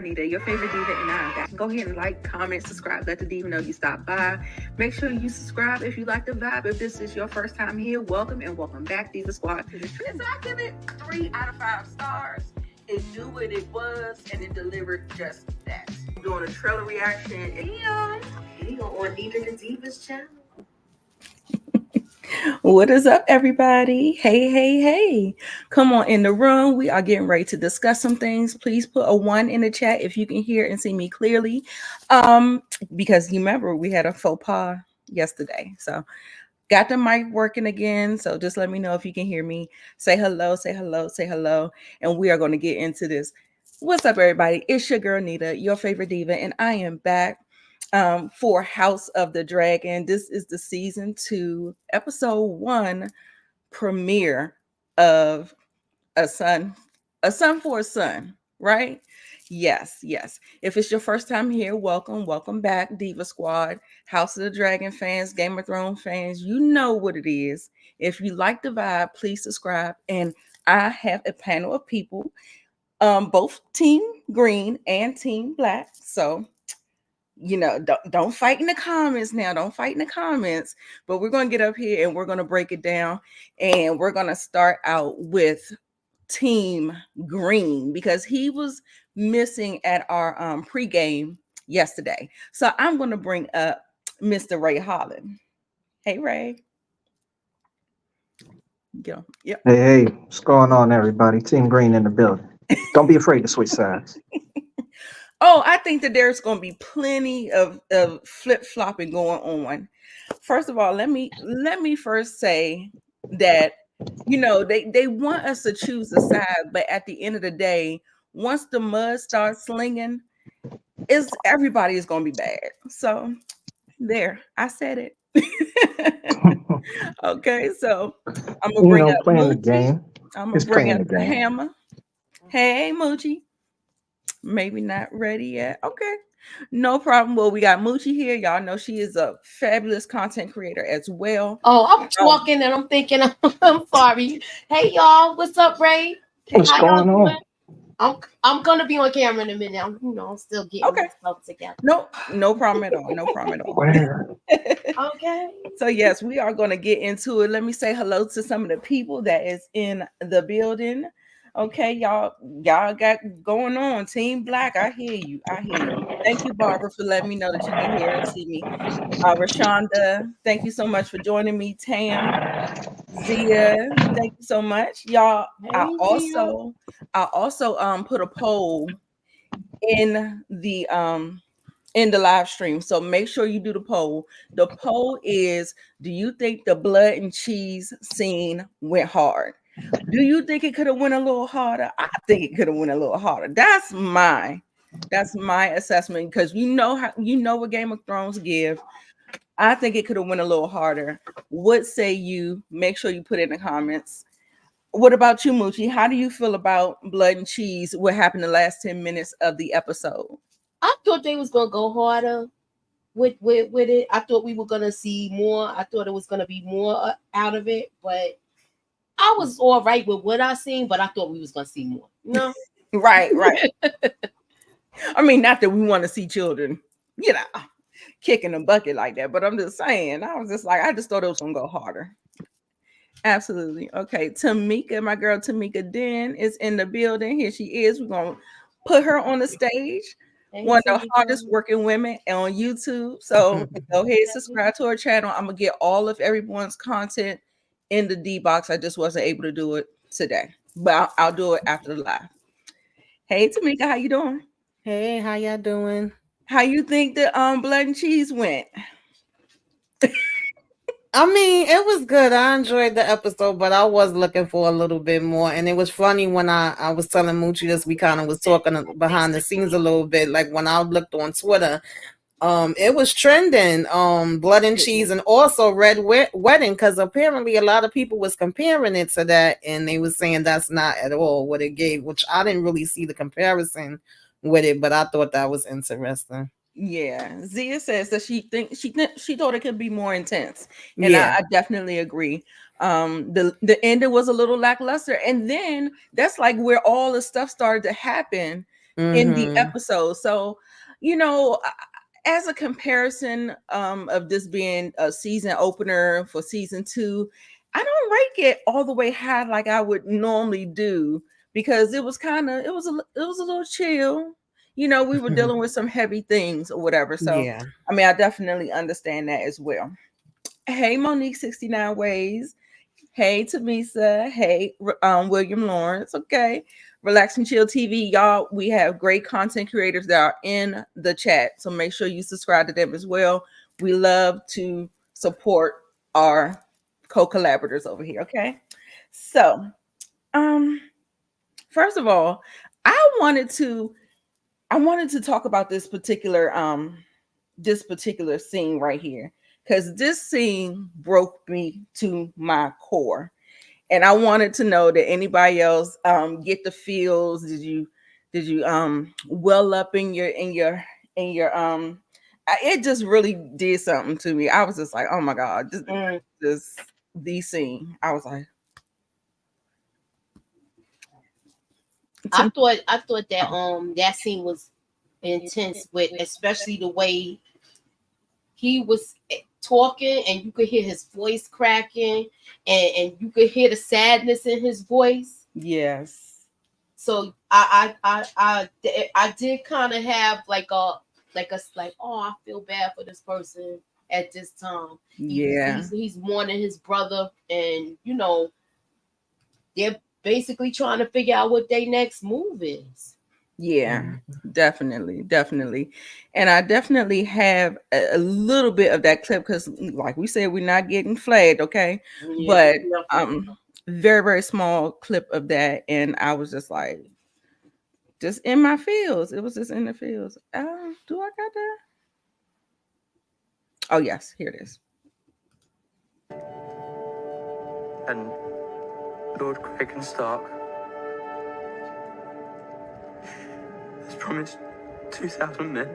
Nita, your favorite diva, and I'm back. Go ahead and like, comment, subscribe, let the diva know you stopped by. Make sure you subscribe if you like the vibe. If this is your first time here, welcome and welcome back, Diva Squad. So I give it 3 out of 5 stars. It knew what it was, and it delivered just that. I'm doing a trailer reaction. Video on Nita the Diva's channel. What is up, everybody? Hey. Come on in the room. We are getting ready to discuss some things. Please put a 1 in the chat if you can hear and see me clearly. Because you remember we had a faux pas yesterday. So got the mic working again. So just let me know if you can hear me. Say hello. And we are going to get into this. What's up, everybody? It's your girl, Nita, your favorite diva. And I am back for House of the Dragon. This is the season 2, episode 1 premiere of a son for a son, right? Yes. If it's your first time here, welcome back, Diva Squad, House of the Dragon fans, Game of Thrones fans. You know what it is. If you like the vibe, please subscribe. And I have a panel of people, both Team Green and Team Black. So don't fight in the comments now. Don't fight in the comments. But we're going to get up here and we're going to break it down. And we're going to start out with Team Green because he was missing at our pregame yesterday. So I'm going to bring up Mr. Ray Holland. Hey, Ray. Yep. Hey, what's going on, everybody? Team Green in the building. Don't be afraid to switch sides. Oh, I think that there's going to be plenty of flip-flopping going on. First of all, let me first say that, they want us to choose a side, but at the end of the day, once the mud starts slinging, everybody is going to be bad. So there, I said it. Okay, so I'm going to bring up playing Moochie. the game. I'm going to bring up the hammer. Hey, Moochie. Maybe not ready yet. Okay, no problem. Well, we got Moochie here. Y'all know she is a fabulous content creator as well. Oh, I'm talking and I'm thinking, I'm sorry. Hey, y'all, what's up, Ray? What's going on? I'm gonna be on camera in a minute. I'm still getting myself together. No problem at all. Where? Okay. So yes, we are going to get into it. Let me say hello to some of the people that is in the building. Okay, y'all got going on. Team Black, I hear you. Thank you, Barbara, for letting me know that you can hear and see me. Rashonda, thank you so much for joining me. Tam, Zia, thank you so much, y'all. Hey, I also put a poll in the live stream, so make sure you do the poll. The poll is: do you think the blood and cheese scene went hard? Do you think it could have went a little harder? I think it could have went a little harder. That's my assessment, because you know what Game of Thrones give. I think it could have went a little harder. What say you? Make sure you put it in the comments. What about you, Moochie? How do you feel about blood and cheese? What happened the last 10 minutes of the episode? I thought they was gonna go harder with it. I thought we were gonna see more. I thought it was gonna be more out of it, but I was all right with what I seen, but I thought we was gonna see more. No, right. I mean, not that we want to see children, kicking a bucket like that, but I'm just saying. I just thought it was gonna go harder. Absolutely. Okay, Tamika, my girl Tamika Den is in the building. Here she is. We're gonna put her on the stage. One of the hardest working women on YouTube. So go ahead, subscribe to her channel. I'm gonna get all of everyone's content in the D box. I just wasn't able to do it today, but I'll do it after the live. Hey Tamika, how you doing? Hey, how y'all doing? How you think the blood and cheese went? I mean, it was good. I enjoyed the episode, but I was looking for a little bit more. And it was funny when I was telling Moochie this, we kind of was talking behind the scenes a little bit. Like when I looked on Twitter, it was trending, blood and cheese and also red wedding, because apparently a lot of people was comparing it to that, and they was saying that's not at all what it gave, which I didn't really see the comparison with it, but I thought that was interesting. Yeah, Zia says that she thought it could be more intense, and I definitely agree. The ending was a little lackluster, and then that's like where all the stuff started to happen. in the Mhm. episode. So, as a comparison of this being a season opener for season 2, I don't rank it all the way high like I would normally do, because it was a little chill. We were dealing with some heavy things or whatever. So, Yeah. I mean, I definitely understand that as well. Hey, Monique 69 Ways. Hey, Tamisa. Hey, William Lawrence. Okay. Relax and Chill TV. Y'all, we have great content creators that are in the chat. So make sure you subscribe to them as well. We love to support our co-collaborators over here. Okay. So, first of all, I wanted to talk about this particular scene right here, because this scene broke me to my core, and I wanted to know, did anybody else get the feels? Did you well up in your it just really did something to me. I was just like, oh my god, the scene. I was like, I thought that that scene was intense, with especially the way he was talking, and you could hear his voice cracking, and you could hear the sadness in his voice. yes, So I did kind of have like oh, I feel bad for this person at this time. yeah, He's mourning his brother, and they're basically trying to figure out what their next move is. yeah, definitely. And I definitely have a little bit of that clip, because like we said, we're not getting flagged, okay? Yeah, But very, very small clip of that, and I was just like, just in my feels. It was just in the feels. Do I got that? Oh yes, here it is. And Lord Craig Stark has promised 2,000 men.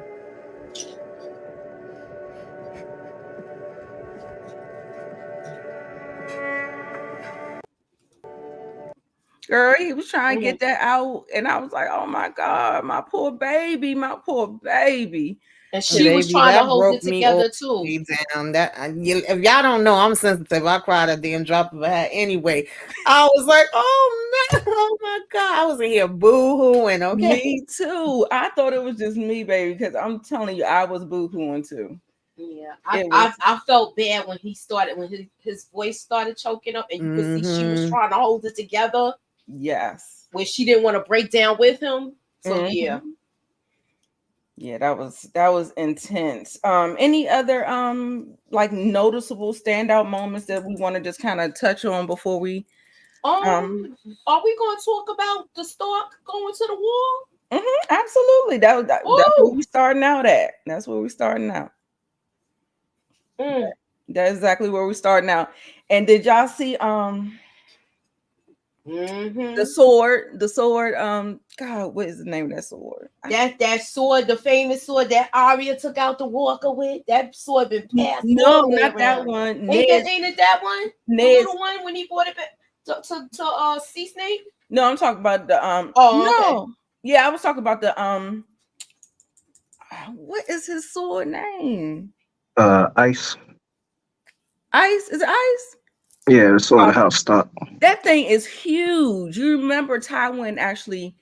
Girl, he was trying to get that out, and I was like, oh my god, my poor baby, my poor baby. and she was Baby, trying to that hold broke it me all together the too. way down. If y'all don't know, I'm sensitive. I cried a damn drop of a hat anyway. I was like, oh no, oh my god, I was in here boo-hooing. Okay, Me too. I thought it was just me, baby, because I'm telling you, I was boo-hooing too. Yeah, It was. I felt bad when his voice started choking up, and you could see she was Mhm. trying to hold it together Yes. when she didn't want to break down with him. So yeah. Yeah, that was intense. Any other like noticeable standout moments that we want to just kind of touch on before we Are we going to talk about the Stark going to the war? absolutely. That's where Oh, we starting out at. That's where we starting out. That's exactly where we starting out. And did y'all see the sword, God, what is the name of that sword? that sword, the famous sword that Arya took out the Walker with. That sword been passed No, all the way not that around. one. Ain't it that one? The Ned's, little one when he brought it back to Sea Snake? no, I'm talking about the Oh, okay. no. Yeah, I was talking about the what is his sword name? Ice. Ice, is it Ice? Yeah, the sword of House Stark. That thing is huge. You remember Tywin actually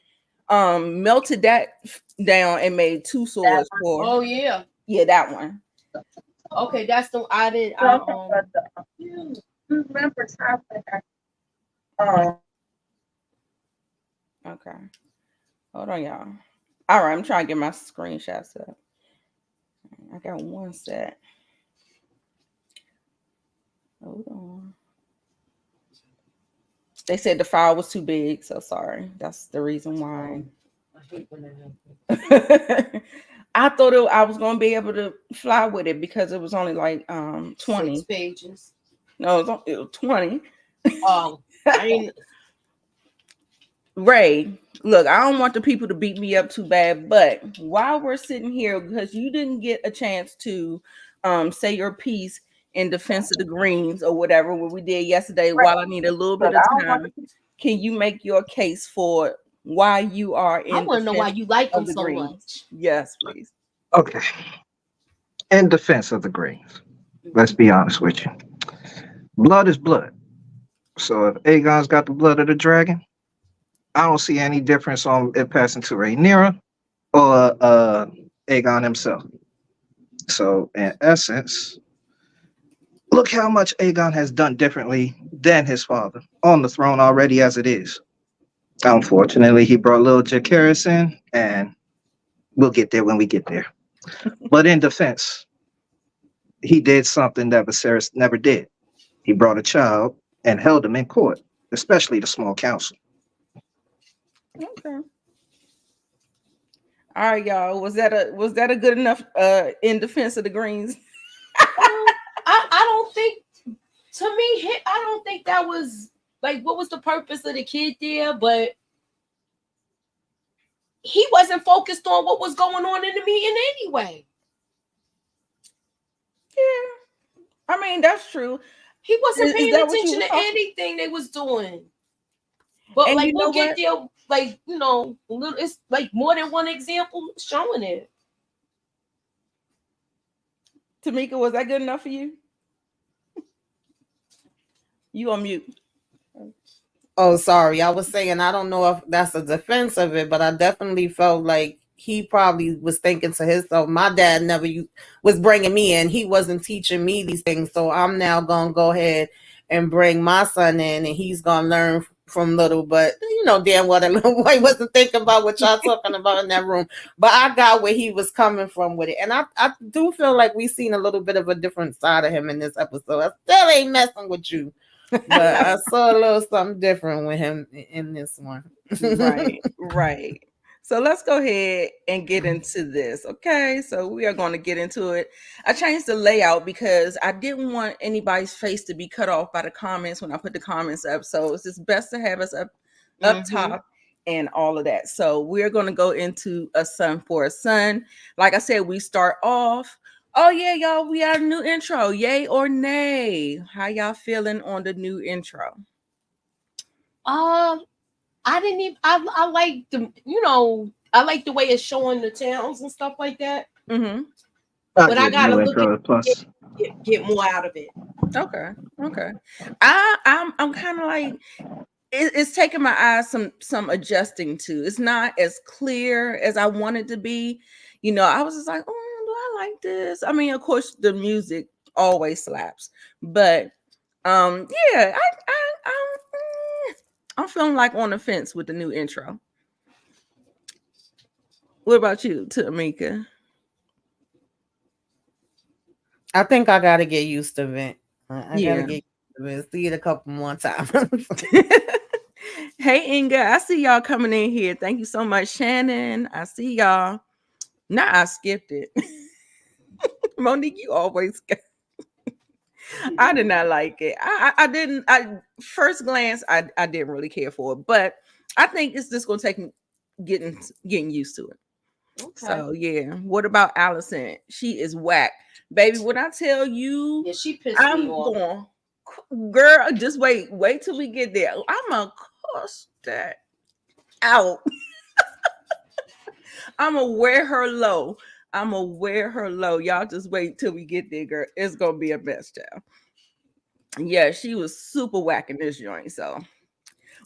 melted that down and made two swords for. Oh yeah. Yeah, that one. Okay, that's the I didn't. You remember Tywin? Okay, hold on, y'all. All right, I'm trying to get my screenshots up. I got one set. Hold on. They said the file was too big, so sorry. That's the reason why. I hate when that happens. I thought I was gonna be able to fly with it because it was only like 20 6 pages. No, it was 20. Oh, I ain't. Ray, look, I don't want the people to beat me up too bad, but while we're sitting here, because you didn't get a chance to say your piece in defense of the Greens or whatever what we did yesterday, while I need a little bit of time, can you make your case for why you are I in want to know why defense you like of them the so Greens. much. Yes, please. Okay. In defense of the Greens, let's be honest with you. Blood is blood. So if Aegon's got the blood of the dragon, I don't see any difference on it passing to Rhaenyra or Aegon himself. So in essence, look how much Aegon has done differently than his father on the throne already as it is. Unfortunately, he brought little Jacaerys in, and we'll get there when we get there. But in defense, he did something that Viserys never did. He brought a child and held him in court, especially the small council. Okay. All right, y'all. Was that a good enough in defense of the Greens? I don't think, to me, I don't think that was like what was the purpose of the kid there, but he wasn't focused on what was going on in the meeting anyway. Yeah. I mean, that's true. He wasn't paying that what you attention was to talking? anything they was doing. But And like you know we'll get what? there, like it's like more than one example showing it. Tamika, was that good enough for you? You on mute. Oh, sorry. I was saying I don't know if that's a defense of it, but I definitely felt like he probably was thinking to himself, my dad never was bringing me in. He wasn't teaching me these things. So I'm now going to go ahead and bring my son in, and he's going to learn from little. But, damn well that little boy wasn't thinking about what y'all talking about in that room. But I got where he was coming from with it. And I do feel like we've seen a little bit of a different side of him in this episode. I still ain't messing with you. But I saw a little something different with him in this one. Right. So let's go ahead and get into this. Okay. So we are going to get into it. I changed the layout because I didn't want anybody's face to be cut off by the comments when I put the comments up. So it's just best to have us up top and all of that. So we're going to go into a son for a son. Like I said, we start off. Oh yeah, y'all, we got a new intro. Yay or nay? How y'all feeling on the new intro? I didn't even I like the I like the way it's showing the towns and stuff like that. Mm-hmm. But I gotta look at get more out of it. Okay. I'm kind of like it's taking my eyes some adjusting to. It's not as clear as I want it to be. I was just like, oh, do I like this? I mean, of course, the music always slaps, but yeah, I'm feeling like on the fence with the new intro. What about you, Tamika? I think I got to get used to it. I got to Yeah. get used to it. See it a couple more times. Hey, Inga, I see y'all coming in here. Thank you so much, Shannon. I see y'all. Nah, I skipped it. Monique, you always I did not like it. I didn't. First glance, I didn't really care for it, but I think it's just gonna take getting used to it. Okay. So yeah. What about Allison? She is whack, baby. When I tell you, yeah, she pissed me off. Going, girl, just wait till we get there. I'm gonna cuss that out. I'm gonna wear her low. Y'all just wait till we get there, girl. It's gonna be a mess, child. Yeah, she was super whacking this joint. So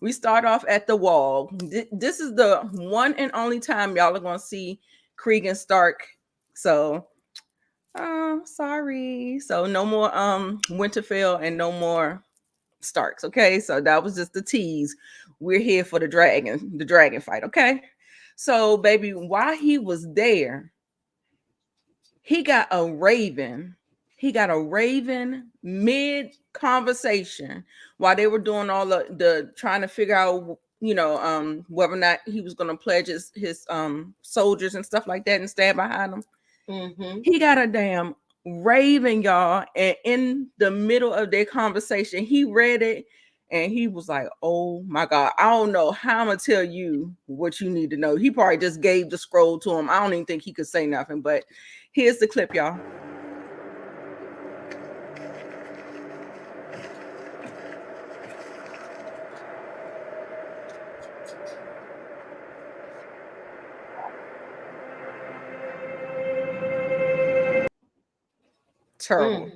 we start off at the wall. This is the one and only time y'all are gonna see Cregan Stark. So sorry. So no more Winterfell and no more Starks. Okay. So that was just the tease. We're here for the dragon fight. Okay. So baby, while he was there, he got a raven mid conversation while they were doing all the trying to figure out whether or not he was going to pledge his soldiers and stuff like that and stand behind them. Mm-hmm. He got a damn raven, y'all, and in the middle of their conversation he read it and he was like, oh my God, I don't know how I'm gonna tell you what you need to know. He probably just gave the scroll to him. I don't even think he could say nothing, but here's the clip, y'all. Terrible.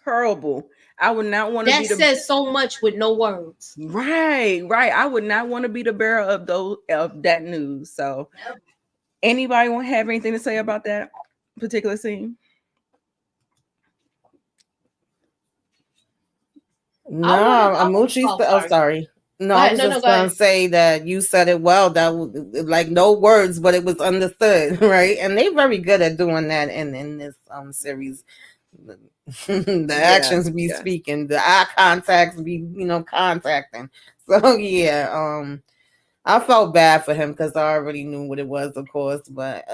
Terrible. I would not want to That be the says so much with no words. right. I would not want to be the bearer of that news. So anybody want to have anything to say about that particular scene? No, I Amuchi's. oh, Oh, sorry. sorry. No, Go I ahead. was No, just go gonna ahead. say that you said it well. That like no words, but it was understood, right? And they're very good at doing that in this series. The actions be speaking, the eye contacts be contacting. So yeah, I felt bad for him because I already knew what it was, of course, but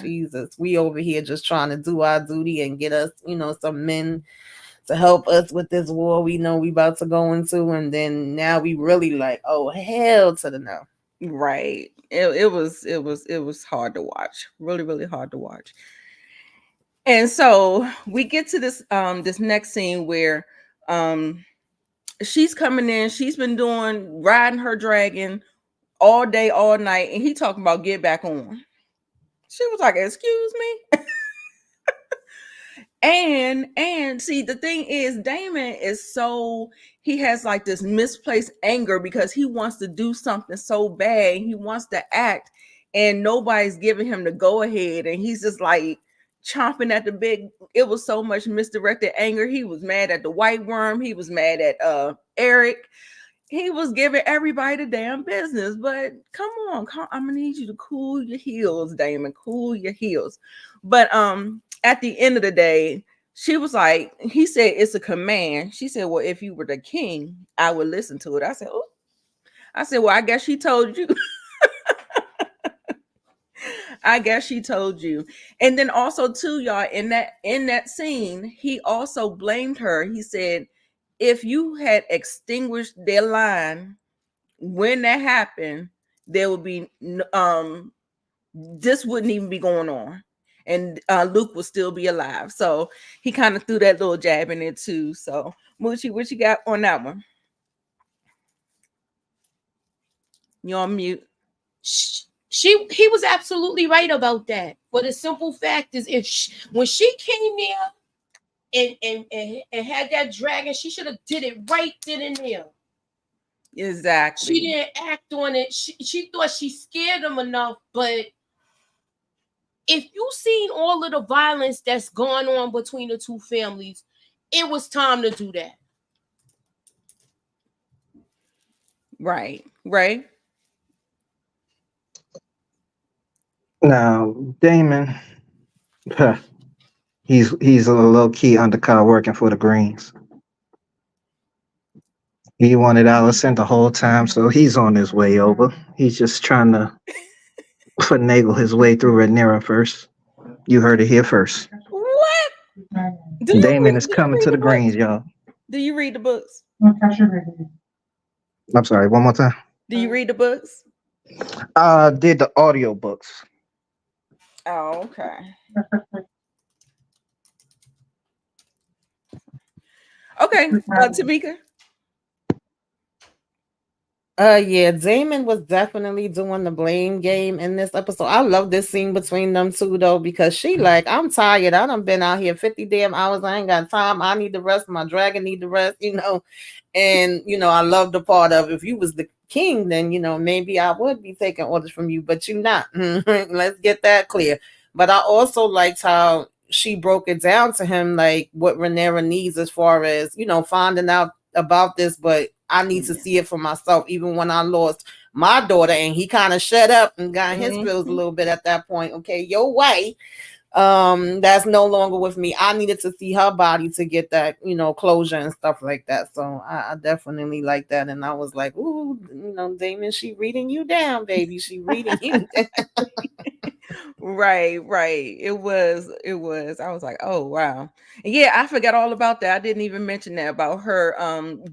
Jesus, we over here just trying to do our duty and get us some men to help us with this war we know we about to go into, and then now we really like, oh hell to the no. Right. It was hard to watch. Really hard to watch. And so we get to this next scene where she's coming in, she's been riding her dragon all day, all night, and he talking about get back on. She was like, excuse me. And see, the thing is, Damon is he has like this misplaced anger because he wants to do something so bad. He wants to act, and nobody's giving him the go ahead, and he's just like chomping at the bit. It was so much misdirected anger. He was mad at the white worm. He was mad at Eric. He was giving everybody the damn business. But come on, I'm gonna need you to cool your heels, Damon. Cool your heels. But at the end of the day, she was like, he said it's a command. She said, well, if you were the king, I would listen to it. I said, oh, well, I guess she told you. I guess she told you. And then also too, y'all, in that scene, he also blamed her. He said, if you had extinguished their line when that happened, there would be this wouldn't even be going on, and Luke would still be alive. So he kind of threw that little jab in it too. So Moochie, what you got on that one? You're on mute. He was absolutely right about that. But the simple fact is, when she came there and had that dragon, she should have did it right then and there. Exactly. She didn't act on it. She thought she scared him enough, but if you seen all of the violence that's going on between the two families, it was time to do that. Right. Now, Damon, he's a low key undercover working for the Greens. He wanted Allison the whole time, so he's on his way over. He's just trying to finagle his way through Rhaenyra first. You heard it here first. What? Damon is coming to the Greens, y'all. Do you read the books? I'm sorry, one more time. Do you read the books? Did the audio books. Oh, okay. Okay, Tamika. Yeah, Damon was definitely doing the blame game in this episode. I love this scene between them two though, because she like, I'm tired. I done been out here 50 damn hours. I ain't got time. I need the rest. My dragon need the rest, And I love the part of, if you was the king, then maybe I would be taking orders from you, but you're not. Let's get that clear. But I also liked how she broke it down to him, like what Rhaenyra needs as far as finding out about this, but I need to see it for myself. Even when I lost my daughter and he kind of shut up and got his feels a little bit at that point. Okay, your way. That's no longer with me. I needed to see her body to get that, closure and stuff like that. So I definitely like that. And I was like, ooh, Damon, she reading you down, baby. She reading you down. Right. It was. I was like, oh wow. Yeah, I forgot all about that. I didn't even mention that about her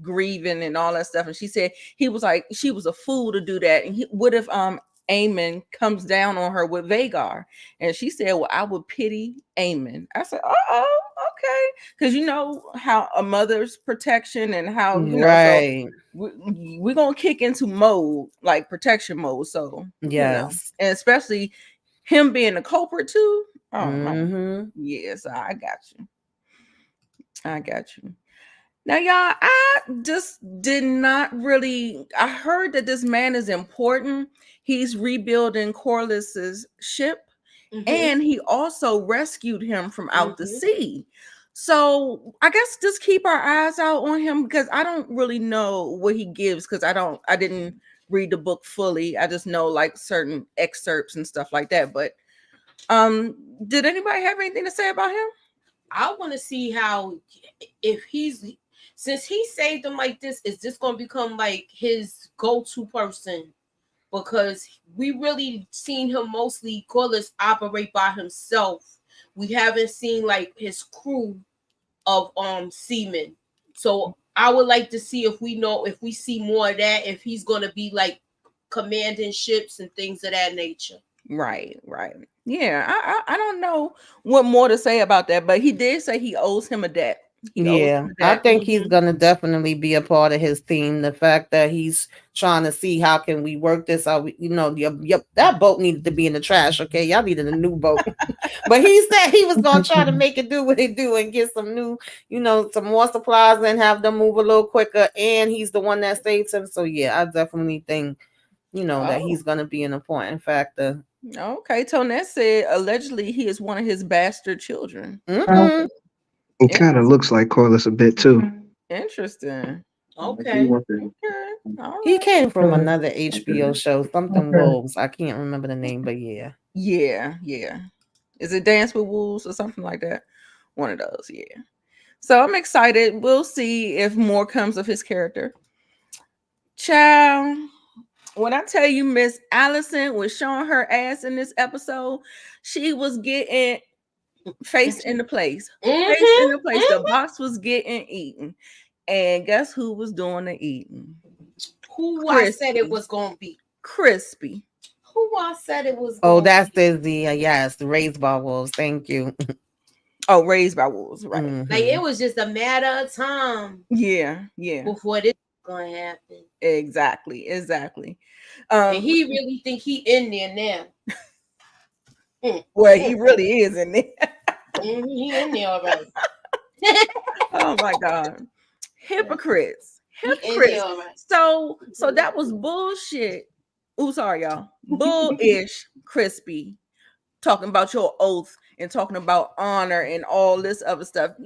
grieving and all that stuff. And she said he was like, she was a fool to do that. And what if Aemon comes down on her with Vhagar? And she said, well, I would pity Aemon. I said, oh, okay. Because you know how a mother's protection and how right. So we're gonna kick into mode, like protection mode. So yes, and especially him being a culprit too. Oh man. Mm-hmm. Yes, I got you. I got you. Now, y'all, I just did not really. I heard that this man is important. He's rebuilding Corliss's ship, and he also rescued him from out the sea. So I guess just keep our eyes out on him because I don't really know what he gives because I didn't read the book fully. I just know like certain excerpts and stuff like that. But did anybody have anything to say about him? I want to see how, if he's, since he saved them like this, is this going to become like his go-to person? Because we really seen him mostly Corliss operate by himself. We haven't seen like his crew of seamen. So I would like to see if we see more of that, if he's going to be like commanding ships and things of that nature. Right. Yeah, I don't know what more to say about that, but he did say he owes him a debt. Yeah, I think he's gonna definitely be a part of his team. The fact that he's trying to see how can we work this out. That boat needed to be in the trash. Okay, y'all needed a new boat, but he said he was gonna try to make it do what it do and get some new, some more supplies and have them move a little quicker. And he's the one that saves him. So yeah, I definitely think that he's gonna be an important factor. Okay, Tonette said allegedly he is one of his bastard children. Mm-hmm. It kind of looks like Corliss a bit too. Interesting. Okay. He came from another HBO show, something Wolves. I can't remember the name, but yeah. Yeah. Is it Dance with Wolves or something like that? One of those, yeah. So I'm excited. We'll see if more comes of his character. Child, when I tell you Miss Allison was showing her ass in this episode, she was getting face in the place. Face in the place. The box was getting eaten. And guess who was doing the eating? Who I said it was going to be? Crispy. Who I said it was going to be? The Raised by Wolves. Thank you. Oh, Raised by Wolves, right. Mm-hmm. Like it was just a matter of time. Yeah. Before this was going to happen. Exactly. And he really think he in there now. Well, he really is in there. He in there already. Oh my God. Hypocrites. So that was bullshit. Oh, sorry, y'all. Bullish Crispy talking about your oath and talking about honor and all this other stuff.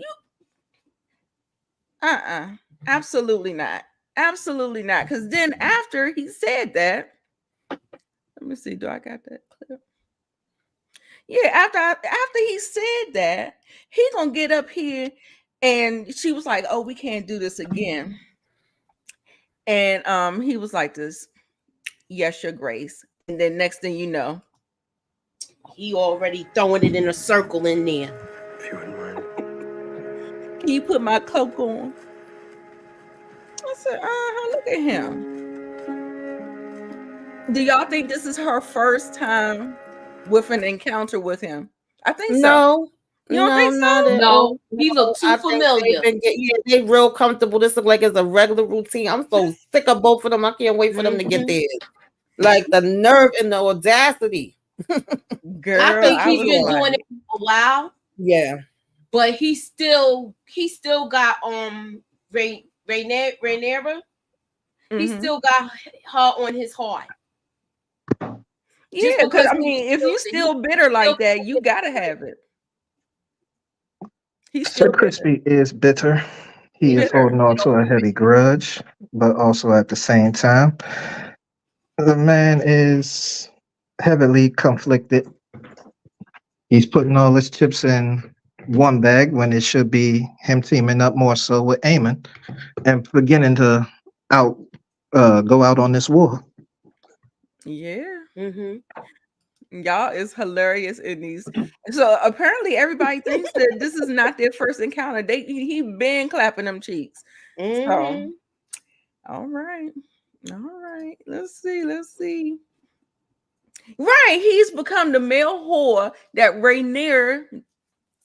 Absolutely not. Absolutely not. Because then after he said that, let me see, do I got that clip? Yeah, after he said that, he gonna get up here and she was like, "Oh, we can't do this again." And he was like this, "Yes, your grace." And then next thing you know, he already throwing it in a circle in there. If you wouldn't mind. Can you put my cloak on? I said, look at him. Do y'all think this is her first time with an encounter with him? I think so. No. You don't think so? Not at No, all. he looked too familiar. They real comfortable. This look like it's a regular routine. I'm so sick of both of them. I can't wait for them to get there. Like the nerve and the audacity. Girl, I think he's been doing it for a while. Yeah. But he still got Rhaenyra. He still got her on his heart. Yeah, because I mean, if you still bitter like that, you gotta have it. So Crispy is bitter. He is holding on to a heavy grudge, but also at the same time, the man is heavily conflicted. He's putting all his chips in one bag when it should be him teaming up more so with Aemon and beginning to go out on this war. Yeah. Y'all is hilarious in these. So apparently everybody thinks that this is not their first encounter. He been clapping them cheeks. So all right. Let's see. Right, he's become the male whore that Rhaenyra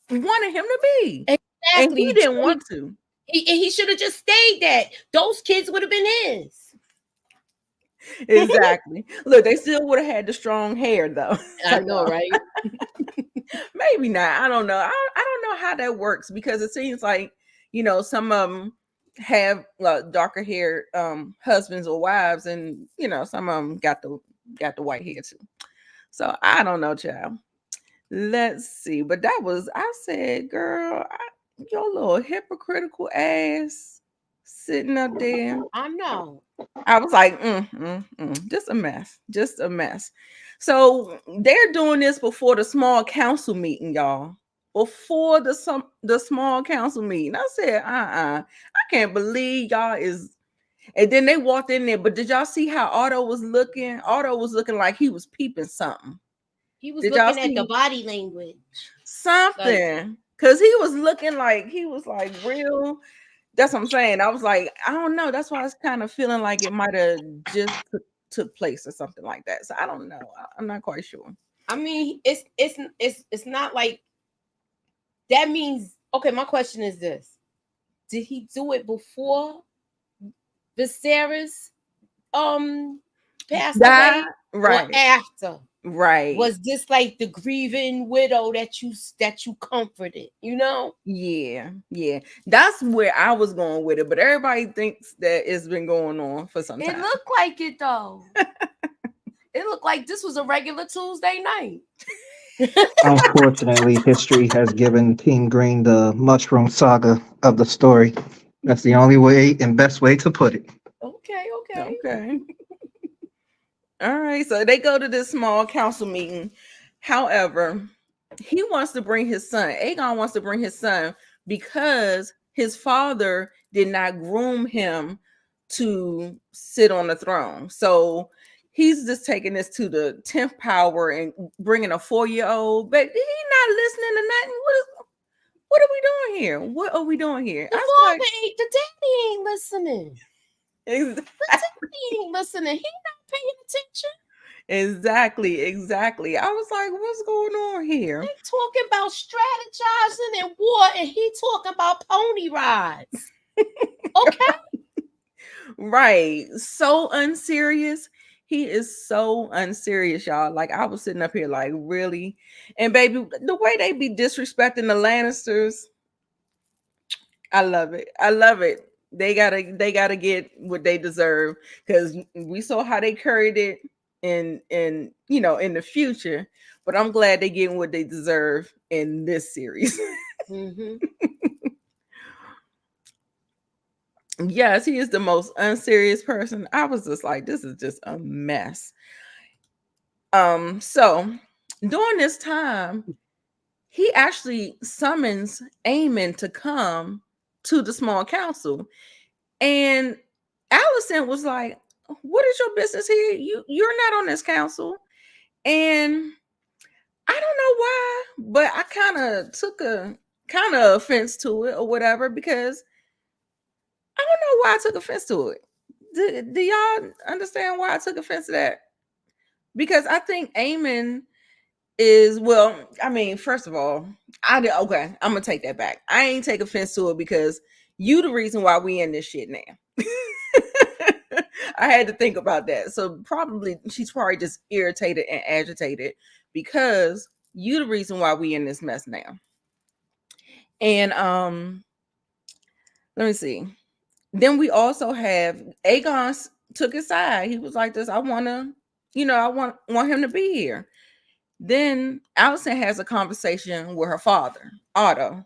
wanted him to be. Exactly. And he didn't want to. He should have just stayed that. Those kids would have been his. Exactly. Look, they still would have had the strong hair though. I know, right? Maybe not. I don't know. I don't know how that works because it seems like, some of them have darker haired husbands or wives, and some of them got the white hair too. So I don't know, child. Let's see. But I said, girl, your little hypocritical ass sitting up there. I know. I was like, just a mess, just a mess. So they're doing this before the small council meeting, y'all. Before the small council meeting, I said, I can't believe y'all is. And then they walked in there, but did y'all see how Otto was looking? Otto was looking like he was peeping something. He was Did y'all looking at the see body language. something? Because he was looking like he was like real. That's what I'm saying. I was like, I don't know. That's why I was kind of feeling like it might have just took place or something like that. So I don't know. I'm not quite sure. I mean, it's not like that means. Okay, my question is this: did he do it before Viserys passed away, right? or after? Right. Was this like the grieving widow that you comforted? Yeah. That's where I was going with it, but everybody thinks that it's been going on for some time. It looked like it though. It looked like this was a regular Tuesday night. Unfortunately, history has given Team Green the mushroom saga of the story. That's the only way and best way to put it. Okay. All right, so they go to this small council meeting. However, he wants to bring his son. Aegon wants to bring his son because his father did not groom him to sit on the throne. So he's just taking this to the 10th power and bringing a 4-year-old. But he's not listening to nothing. What are we doing here? What are we doing here? The father ain't. The daddy ain't listening. Exactly. He ain't listening. He not paying attention. Exactly. I was like, what's going on here? They talking about strategizing and war, and he talking about pony rides. Okay. Right. So unserious. He is so unserious, y'all. Like, I was sitting up here like, really? And baby, the way they be disrespecting the Lannisters, I love it. They gotta get what they deserve, because we saw how they carried it in the future. But I'm glad they getting what they deserve in this series. Mm-hmm. Yes, he is the most unserious person. I was just like, this is just a mess. So during this time, he actually summons Aemon to come to the small council. And Allison was like, what is your business here? You're not on this council. And I don't know why, but I took a offense to it or whatever, because I don't know why I took offense to it. Do y'all understand why I took offense to that? Because I think Aemon is, well, I mean, first of all, I'm gonna take that back. I ain't take offense to it because you the reason why we in this shit now. I had to think about that. So she's probably just irritated and agitated because you the reason why we in this mess now. And let me see. Then we also have Aegon took his side. He was like this. I want him to be here. Then Allison has a conversation with her father, Otto,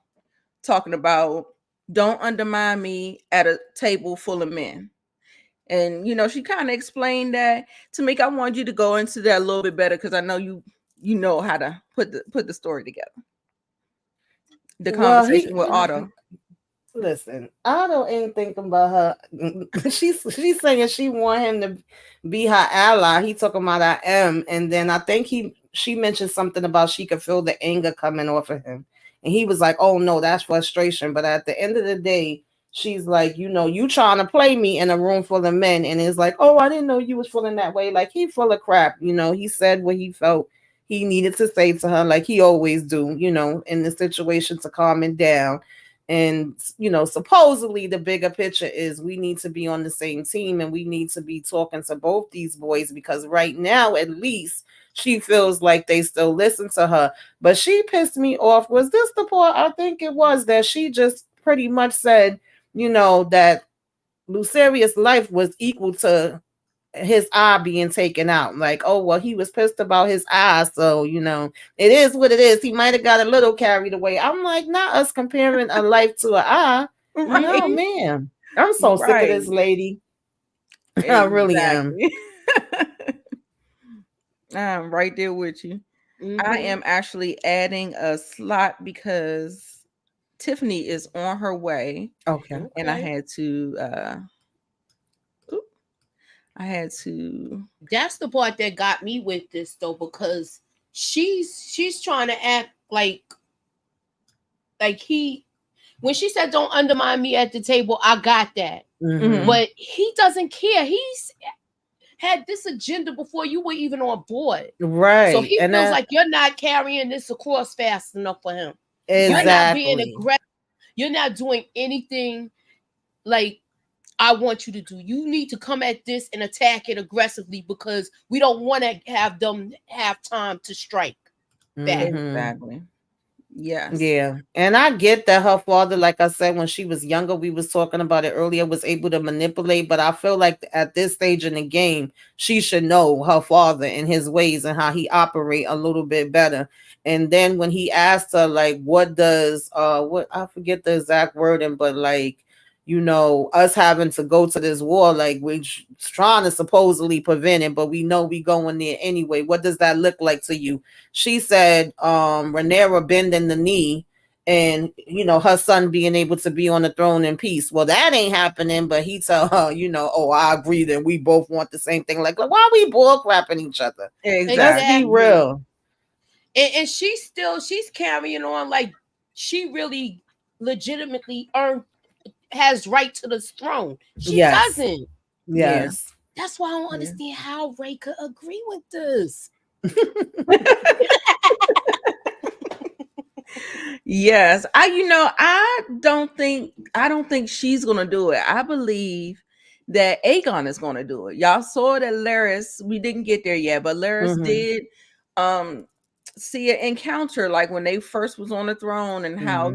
talking about, don't undermine me at a table full of men. And she kind of explained that to me. I wanted you to go into that a little bit better, because I know you know how to put the story together. The conversation with Otto. Listen, Otto ain't thinking about her. She's saying she want him to be her ally. He talking about I am, and then I think she mentioned something about she could feel the anger coming off of him, and he was like, "Oh no, that's frustration." But at the end of the day, she's like, you trying to play me in a room full of men, and it's like, "Oh, I didn't know you was feeling that way." Like, he full of crap. He said what he felt he needed to say to her, like he always do. In the situation to calm it down. And, supposedly the bigger picture is we need to be on the same team and we need to be talking to both these boys, because right now, at least, she feels like they still listen to her. But she pissed me off. Was this the part? I think it was, that she just pretty much said, that Lucerius' life was equal to his eye being taken out. Like, oh, well, he was pissed about his eye. So, it is what it is. He might have got a little carried away. I'm like, not us comparing a life to an eye. Right. No, man. I'm so sick of this lady. I really am. I'm right there with you. Mhm. I am actually adding a slot because Tiffany is on her way. Okay. And I had to That's the part that got me with this though, because she's trying to act like he, when she said don't undermine me at the table, I got that. Mhm. But he doesn't care. He's had this agenda before you were even on board. Right. So he And feels like you're not carrying this across fast enough for him. exactly. You're not being aggressive. You're not doing anything like I want you to do. You need to come at this and attack it aggressively, because we don't want to have them have time to strike back. Mhm. exactly. Yes. Yeah. And I get that her father, like I said, when she was younger, we was talking about it earlier, was able to manipulate. But I feel like at this stage in the game, she should know her father and his ways and how he operate a little bit better. And then when he asked her, like, what does what, I forget the exact wording, but like, us having to go to this war, like we're trying to supposedly prevent it, but we know we going there anyway. What does that look like to you? She said, Rhaenyra bending the knee and, her son being able to be on the throne in peace. Well, that ain't happening, but he tell her, oh, I agree that we both want the same thing. Like why are we bull crapping each other? Exactly. Let's be real. And she's carrying on like she really legitimately has right to the throne. She Yes. doesn't. Yes. That's why I don't understand how Ray could agree with this. Yes. I don't think she's gonna do it. I believe that Aegon is gonna do it. Y'all saw that Larys, we didn't get there yet, but Larys did see an encounter like when they first was on the throne, and how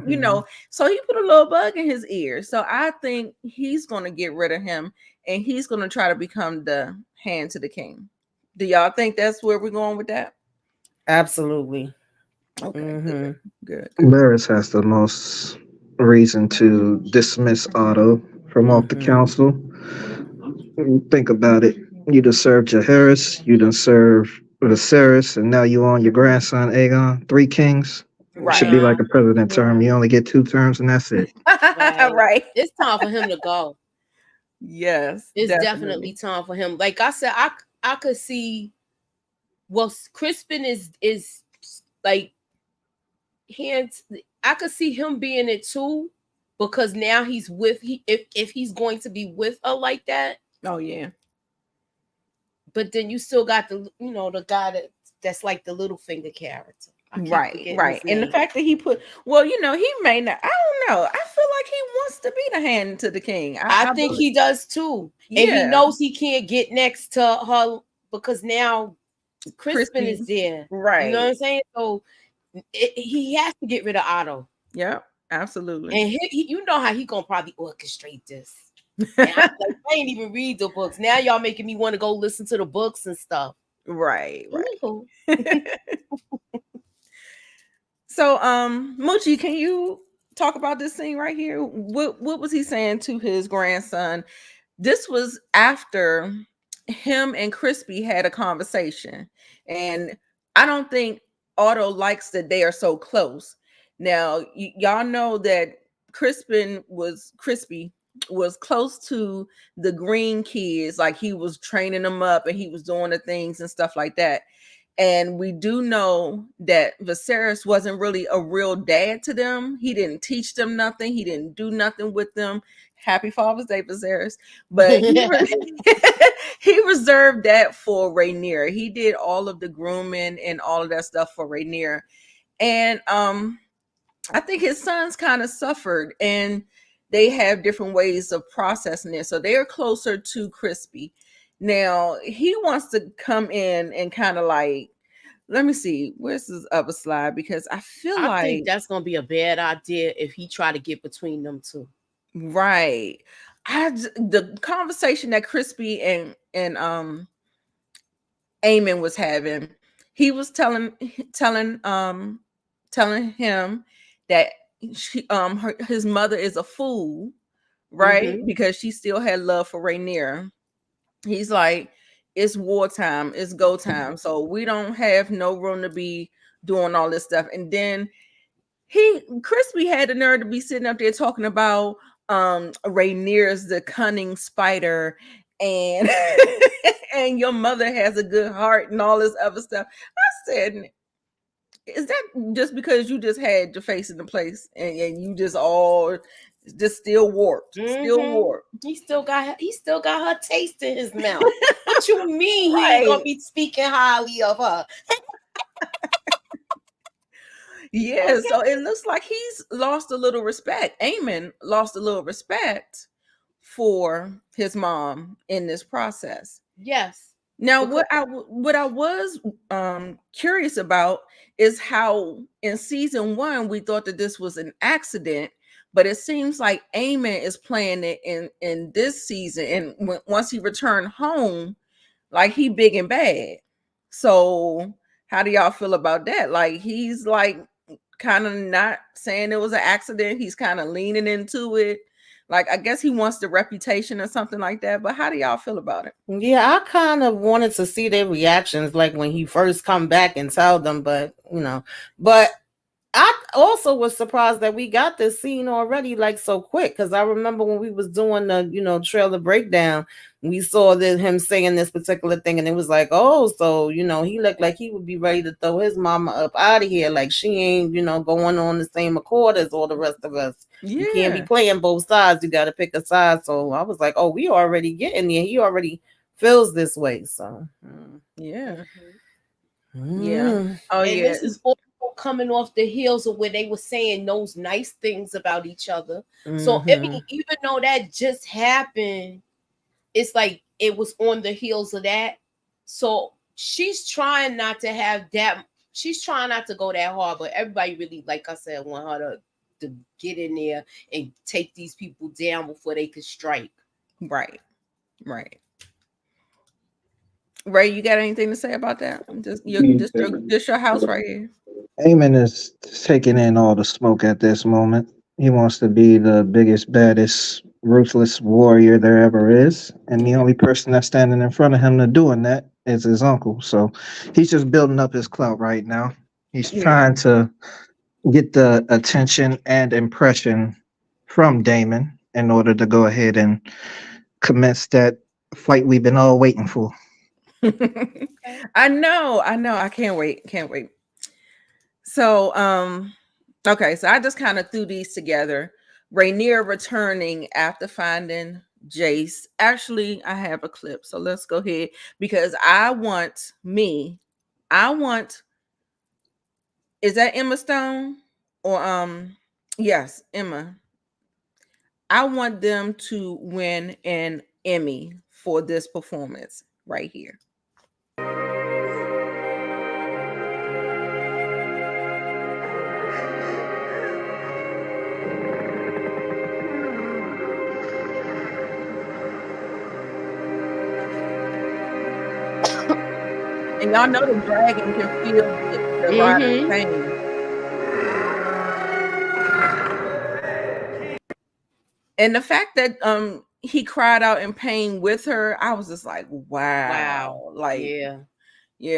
so he put a little bug in his ear. So I think he's gonna get rid of him, and he's gonna try to become the hand to the king. Do y'all think that's where we're going with that? Absolutely. Okay. Good. Larys has the most reason to dismiss Otto from off the council. Think about it. You done served Jaehaerys, you done served Viserys, and now you on your grandson Aegon. 3 kings. Right. Should be like a president term. You only get 2 terms and that's it. Right. It's time for him to go. Yes. It's definitely time for him. Like I said, I could see. Well, Crispin is like hands. I could see him being it too, because now he's with if he's going to be with her like that. Oh yeah. But then you still got the the guy that's like the Littlefinger character. Right. And the fact that he put, he may not. I don't know. I feel like he wants to be the hand to the king. I think he does too, and he knows he can't get next to her because now Crispin is there. Right. You know what I'm saying? So he has to get rid of Otto. Yeah, absolutely. And you know how he gonna probably orchestrate this. I ain't even read the books. Now y'all making me want to go listen to the books and stuff. Right. So, Moochie, can you talk about this scene right here? What was he saying to his grandson? This was after him and Crispy had a conversation, and I don't think Otto likes that they are so close. Now, y'all know that Crispy was close to the Green kids, like he was training them up and he was doing the things and stuff like that. And we do know that Viserys wasn't really a real dad to them. He didn't teach them nothing. He didn't do nothing with them. Happy Father's Day, Viserys. But he reserved that for Rhaenyra. He did all of the grooming and all of that stuff for Rhaenyra. And I think his sons kind of suffered, and they have different ways of processing it. So they are closer to Crispy. Now he wants to come in and kind of like, let me see, where's this other slide? Because I feel I like think that's gonna be a bad idea if he try to get between them two. right. The conversation that Crispy and Eamon was having, he was telling him that his mother is a fool, right? Mhm. Because she still had love for Rhaenyra. He's like, it's wartime, it's go time, so we don't have no room to be doing all this stuff. And then Crispy had the nerve to be sitting up there talking about Rhaenyra's the cunning spider, and and your mother has a good heart and all this other stuff. I said, is that just because you just had your face in the place and you just all just still warped, still Mhm. warped? He still got her taste in his mouth. What you mean he ain't Right. gonna be speaking highly of her? Yeah, Okay. so it looks like he's lost a little respect. Eamon lost a little respect for his mom in this process. Yes. Now, Because what I was curious about is how in season 1 we thought that this was an accident, but it seems like Eamon is playing it in this season, and once he returned home, like he big and bad. So how do y'all feel about that? Like he's like kind of not saying it was an accident. He's kind of leaning into it. Like I guess he wants the reputation or something like that. But how do y'all feel about it? Yeah, I kind of wanted to see their reactions, like when he first come back and tell them, but but I also was surprised that we got this scene already like so quick, because I remember when we was doing the trailer breakdown, we saw that him saying this particular thing, and it was like, oh, so he looked like he would be ready to throw his mama up out of here, like she ain't going on the same accord as all the rest of us. You can't be Yeah. playing both sides. You got to pick a side. So I was like, oh, we already getting there. He already feels this way. So Yeah. Mhm. Yeah. Oh And yeah. this is all coming off the heels of where they were saying those nice things about each other. So I mean, even though that just happened, it's like it was on the heels of that. So she's trying not to have that. She's trying not to go that hard, but everybody really, like I said, want her to get in there and take these people down before they could strike. Right. Right. Ray, you got anything to say about that? Just your house right here. Eamon is taking in all the smoke at this moment. He wants to be the biggest, baddest, ruthless warrior there ever is. And the only person that's standing in front of him to doing that is his uncle. So he's just building up his clout right now. He's Yeah. trying to get the attention and impression from Damon in order to go ahead and commence that fight we've been all waiting for. I know. I can't wait. Can't wait. So, okay, so I just kind of threw these together. Rhaenyra returning after finding Jace. Actually, I have a clip, so let's go ahead because I want. Is that Emma Stone or yes, Emma. I want them to win an Emmy for this performance right here. And y'all know the dragon can feel the rider's pain. And the fact that he cried out in pain with her, I was just like, wow. Like, yeah,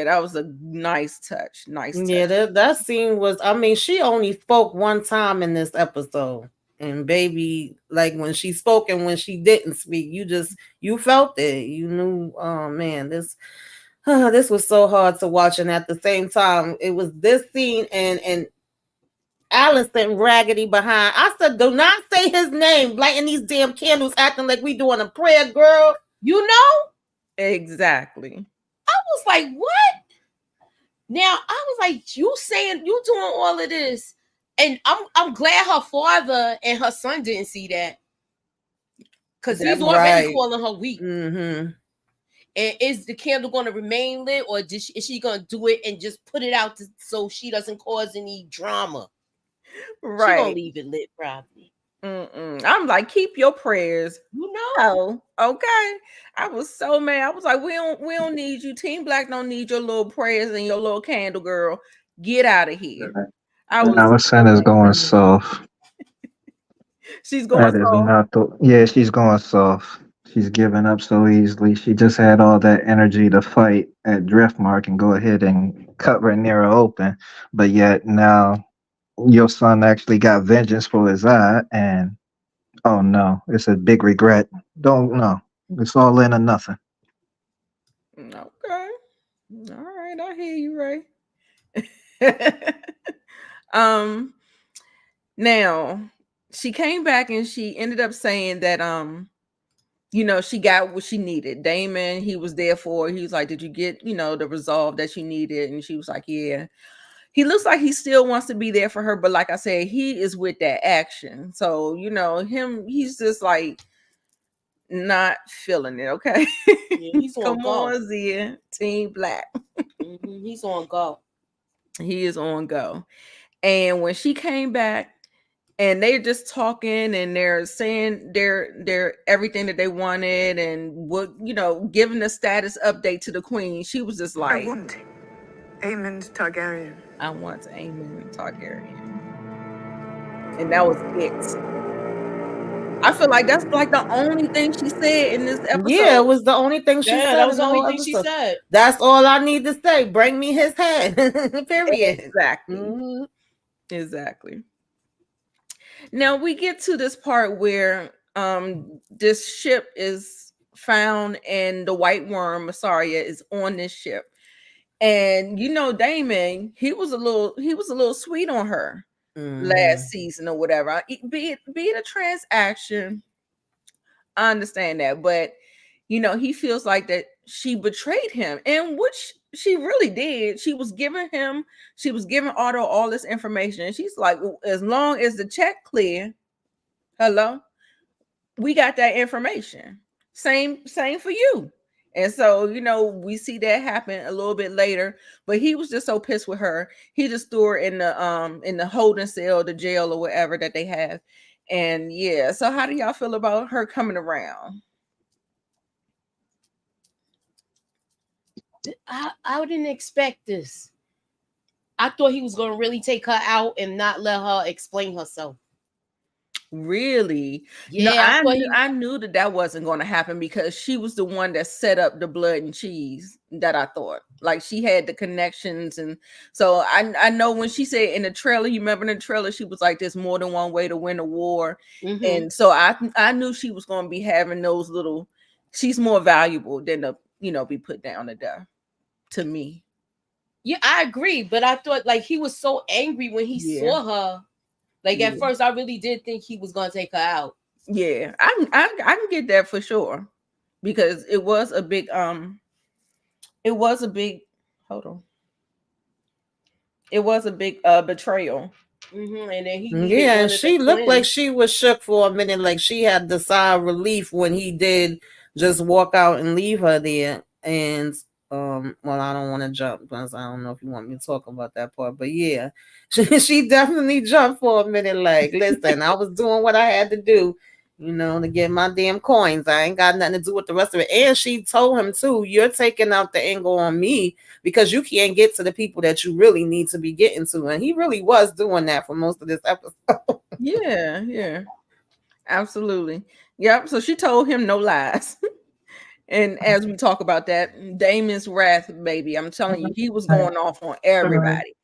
that was a nice touch. Nice touch. Yeah, that scene was, I mean, she only spoke one time in this episode. And baby, like when she spoke and when she didn't speak, you felt it. You knew, oh man, this was so hard to watch. And at the same time, it was this scene and Allison raggedy behind. I said, do not say his name, lighting these damn candles, acting like we doing a prayer, girl. You know? Exactly. I was like, what? Now I was like, you saying you doing all of this And I'm glad her father and her son didn't see that. Because he's That's already right. calling her weak. Mm-hmm. And is the candle going to remain lit, or is she going to do it and just put it out so she doesn't cause any drama? She going to Right. leave it lit, probably. I'm like, keep your prayers. You know? Oh, okay. I was so mad. I was like, we don't need you. Team Black don't need your little prayers and your little candle, girl. Get out of here. I was Allison so is going mad. soft. She's going That is soft. not the. Yeah, she's going soft. She's giving up so easily. She just had all that energy to fight at Driftmark and go ahead and cut Rhaenyra open, but yet now your son actually got vengeance for his eye, and oh no, it's a big regret. Don't know. It's all in or nothing. Okay. All right, I hear you, Ray. um Now she came back and she ended up saying that she got what she needed. Damon, he was there for her. He was like, did you get, the resolve that you needed? And she was like, yeah. He looks like he still wants to be there for her, but like I said, he is with that action. So, he's just like not feeling it, okay? Yeah, he's on Come go. on, Zia. Team Black. He's on go. He is on go. And when she came back, and they're just talking and they're saying their everything that they wanted and what giving the status update to the queen. She was just like, I want Aemond Targaryen. I want Aemond Targaryen, and that was it. I feel like that's like the only thing she said in this episode. Yeah, it was the only thing she said. That was the in only whole thing she episode. said. That's all I need to say. Bring me his head. Period. Exactly. Mm-hmm. Exactly. Now we get to this part where this ship is found and the white worm Masaria is on this ship. And Damon, he was a little sweet on her last season or whatever. Be it a transaction, I understand that, but he feels like that she betrayed him, and which she really did. She was giving Otto all this information, and she's like, well, as long as the check clear, hello, we got that information. Same for you. And so, we see that happen a little bit later, but he was just so pissed with her. He just threw her in the holding cell, the jail or whatever that they have. And yeah, so how do y'all feel about her coming around? I didn't expect this. I thought he was going to really take her out and not let her explain herself. Really? Yeah, no, I knew that wasn't going to happen because she was the one that set up the blood and cheese. That I thought, like, she had the connections, and so I know when she said in the trailer, you remember in the trailer, she was like, "There's more than one way to win a war," and so I knew she was going to be having those little. She's more valuable than to be put down to death. To me, yeah, I agree, but I thought like he was so angry when he saw her. Like at first, I really did think he was gonna take her out. Yeah, I can get that for sure, because it was a big hold on. It was a big betrayal. And then and she looked like she was shook for a minute, like she had the sigh of relief when he did just walk out and leave her there. And well, I don't want to jump because I don't know if you want me to talk about that part, but yeah, she definitely jumped for a minute. Like, listen, I was doing what I had to do, to get my damn coins. I ain't got nothing to do with the rest of it. And she told him too, you're taking out the angle on me because you can't get to the people that you really need to be getting to. And he really was doing that for most of this episode. Yeah, absolutely. Yep. So she told him no lies. And as we talk about that, Damon's wrath, baby, I'm telling you, he was going off on everybody.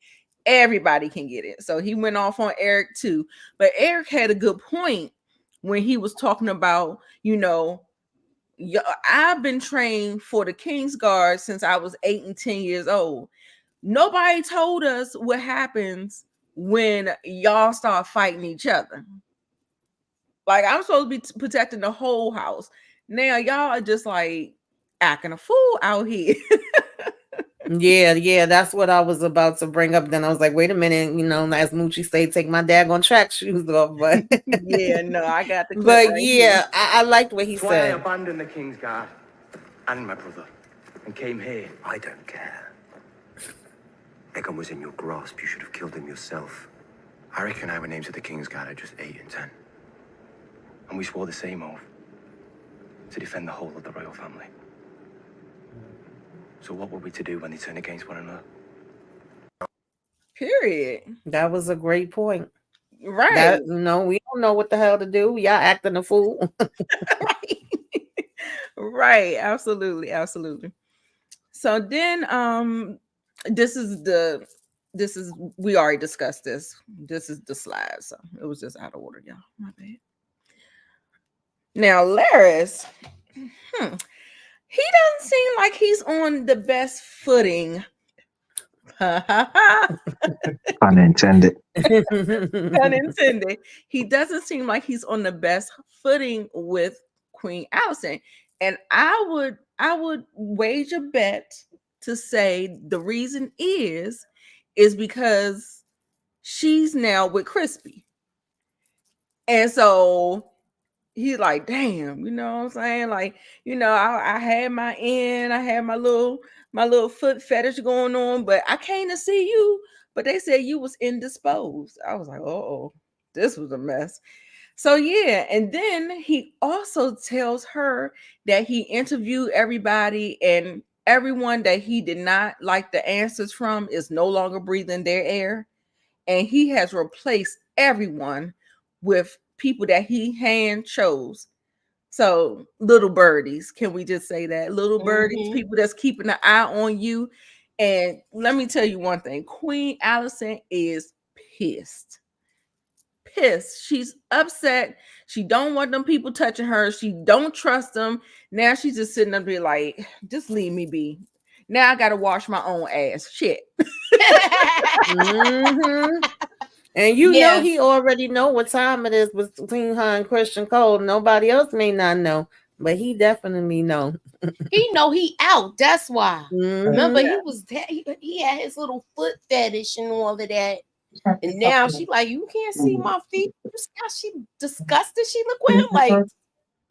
Everybody can get it. So he went off on Eric too. But Eric had a good point when he was talking about, I've been trained for the King's Guard since I was 8 and 10 years old. Nobody told us what happens when y'all start fighting each other. Like, I'm supposed to be protecting the whole house. Now y'all are just like acting a fool out here. Yeah, that's what I was about to bring up. Then I was like, wait a minute, as Moochie said, take my daggone track shoes off. But Yeah, no, I got the clip but right yeah, here. I liked what he That's why I said. abandoned the King's Guard and my brother and came here. I don't care. Aegon was in your grasp. You should have killed him yourself. I reckon our names of the King's Guard are just 8 and 10. And we swore the same oath to defend the whole of the royal family. So what were we to do when they turn against one another? Period. That was a great point. Right. That, we don't know what the hell to do. Y'all acting a fool. Right. Absolutely. Absolutely. So then we already discussed this. This is the slide. So it was just out of order, y'all. My bad. Now, Laris, he doesn't seem like he's on the best footing. Unintended. Unintended. He doesn't seem like he's on the best footing with Queen Alicent. And I would wage a bet to say the reason is because she's now with Crispy. And so he's like, damn, you know what I'm saying? Like, I had my end, I had my little foot fetish going on, but I came to see you. But they said you was indisposed. I was like, oh, this was a mess. So yeah, and then he also tells her that he interviewed everybody, and everyone that he did not like the answers from is no longer breathing their air, and he has replaced everyone with people that he hand chose. So little birdies, can we just say that? Little birdies, people that's keeping an eye on you. And let me tell you one thing, Queen Alicent is pissed. She's upset. She don't want them people touching her. She don't trust them. Now she's just sitting up there like, just leave me be. Now I gotta wash my own ass. Shit. And know he already know what time it is between her and Christian Cole. Nobody else may not know, but he definitely know. He know he out. That's why. Remember, he had his little foot fetish and all of that. And now she like, you can't see my feet. She disgusted. She look with him like,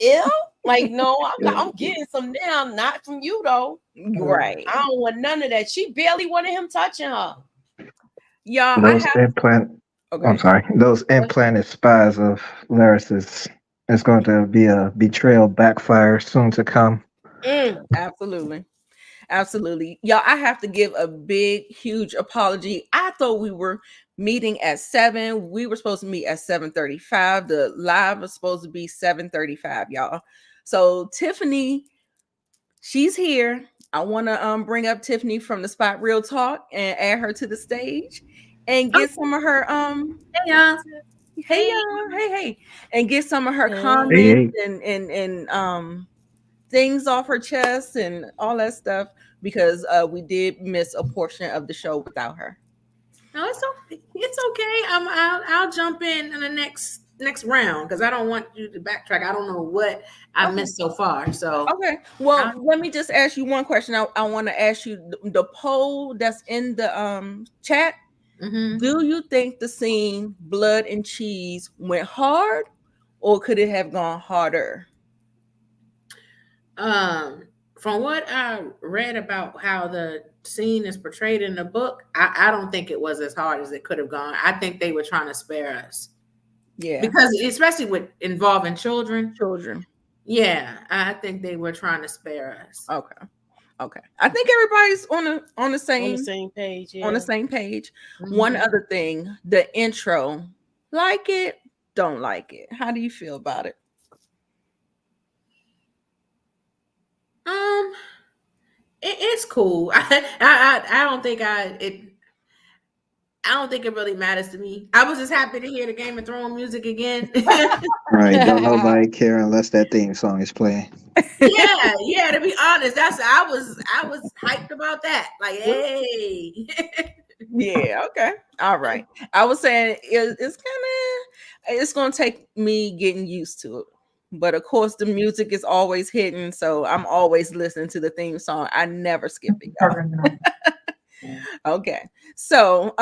ew. Like, no, I'm getting some now, not from you though. Right. I don't want none of that. She barely wanted him touching her. Y'all, I'm sorry. Those implanted spies of Laris's is going to be a betrayal backfire soon to come. Absolutely. Y'all, I have to give a big, huge apology. I thought we were meeting at 7. We were supposed to meet at 7:35. The live was supposed to be 7:35, y'all. So Tiffany, she's here. I want to bring up Tiffany from the Spot Real Talk and add her to the stage and get some of her hey, and get some of her comments and things off her chest and all that stuff, because we did miss a portion of the show without her. No, it's okay. I'll jump in the next round because I don't want you to backtrack. I don't know what I missed so far. So okay, well, let me just ask you one question. I want to ask you the poll that's in the chat. Do you think the scene Blood and Cheese went hard, or could it have gone harder? From what I read about how the scene is portrayed in the book, I don't think it was as hard as it could have gone. I think they were trying to spare us. Yeah. Because especially with involving children. Yeah, I think they were trying to spare us. Okay. I think everybody's on the same page. Yeah. On the same page. One other thing, the intro, like it, don't like it. How do you feel about it? It's cool. I don't think I don't think it really matters to me. I was just happy to hear the Game of Thrones music again. Right, don't nobody care unless that theme song is playing. Yeah. To be honest, I was hyped about that. Like, hey. Yeah. Okay. All right. I was saying it's gonna take me getting used to it. But of course, the music is always hidden, so I'm always listening to the theme song. I never skip it, y'all. Okay, so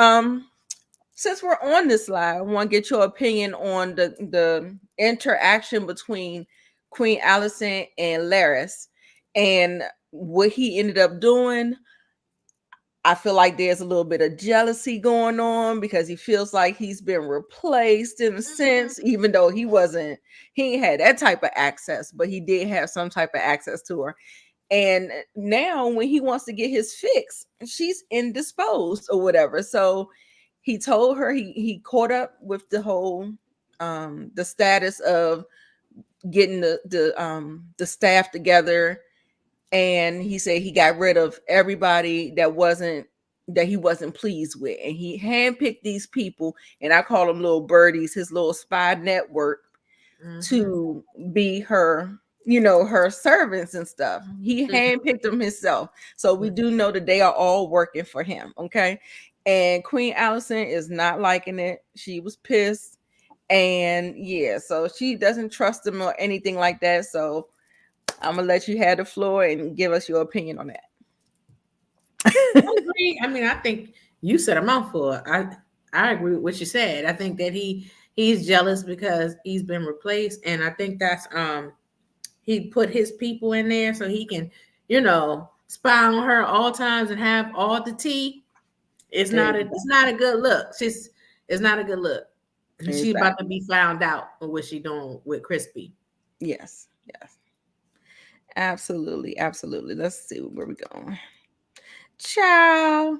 since we're on this slide, I want to get your opinion on the interaction between Queen Alicent and Larys and what he ended up doing. I feel like there's a little bit of jealousy going on because he feels like he's been replaced in a sense, even though he ain't had that type of access, but he did have some type of access to her. And now when he wants to get his fix, she's indisposed or whatever. So he told her he caught up with the whole the status of getting the staff together, and he said he got rid of everybody that he wasn't pleased with, and he handpicked these people, and I call them little birdies, his little spy network, to be her, her servants and stuff. He handpicked them himself, so we do know that they are all working for him. Okay, and Queen Alicent is not liking it. She was pissed, and yeah, so she doesn't trust him or anything like that. So I'm gonna let you have the floor and give us your opinion on that. I agree. I mean, I think you said a mouthful. I agree with what you said. I think that he's jealous because he's been replaced, and I think that's he put his people in there so he can, spy on her all times and have all the tea. It's not a good look. It's not a good look. Exactly. She's about to be found out on what she's doing with Crispy. Yes. Absolutely. Let's see where we're going. Ciao.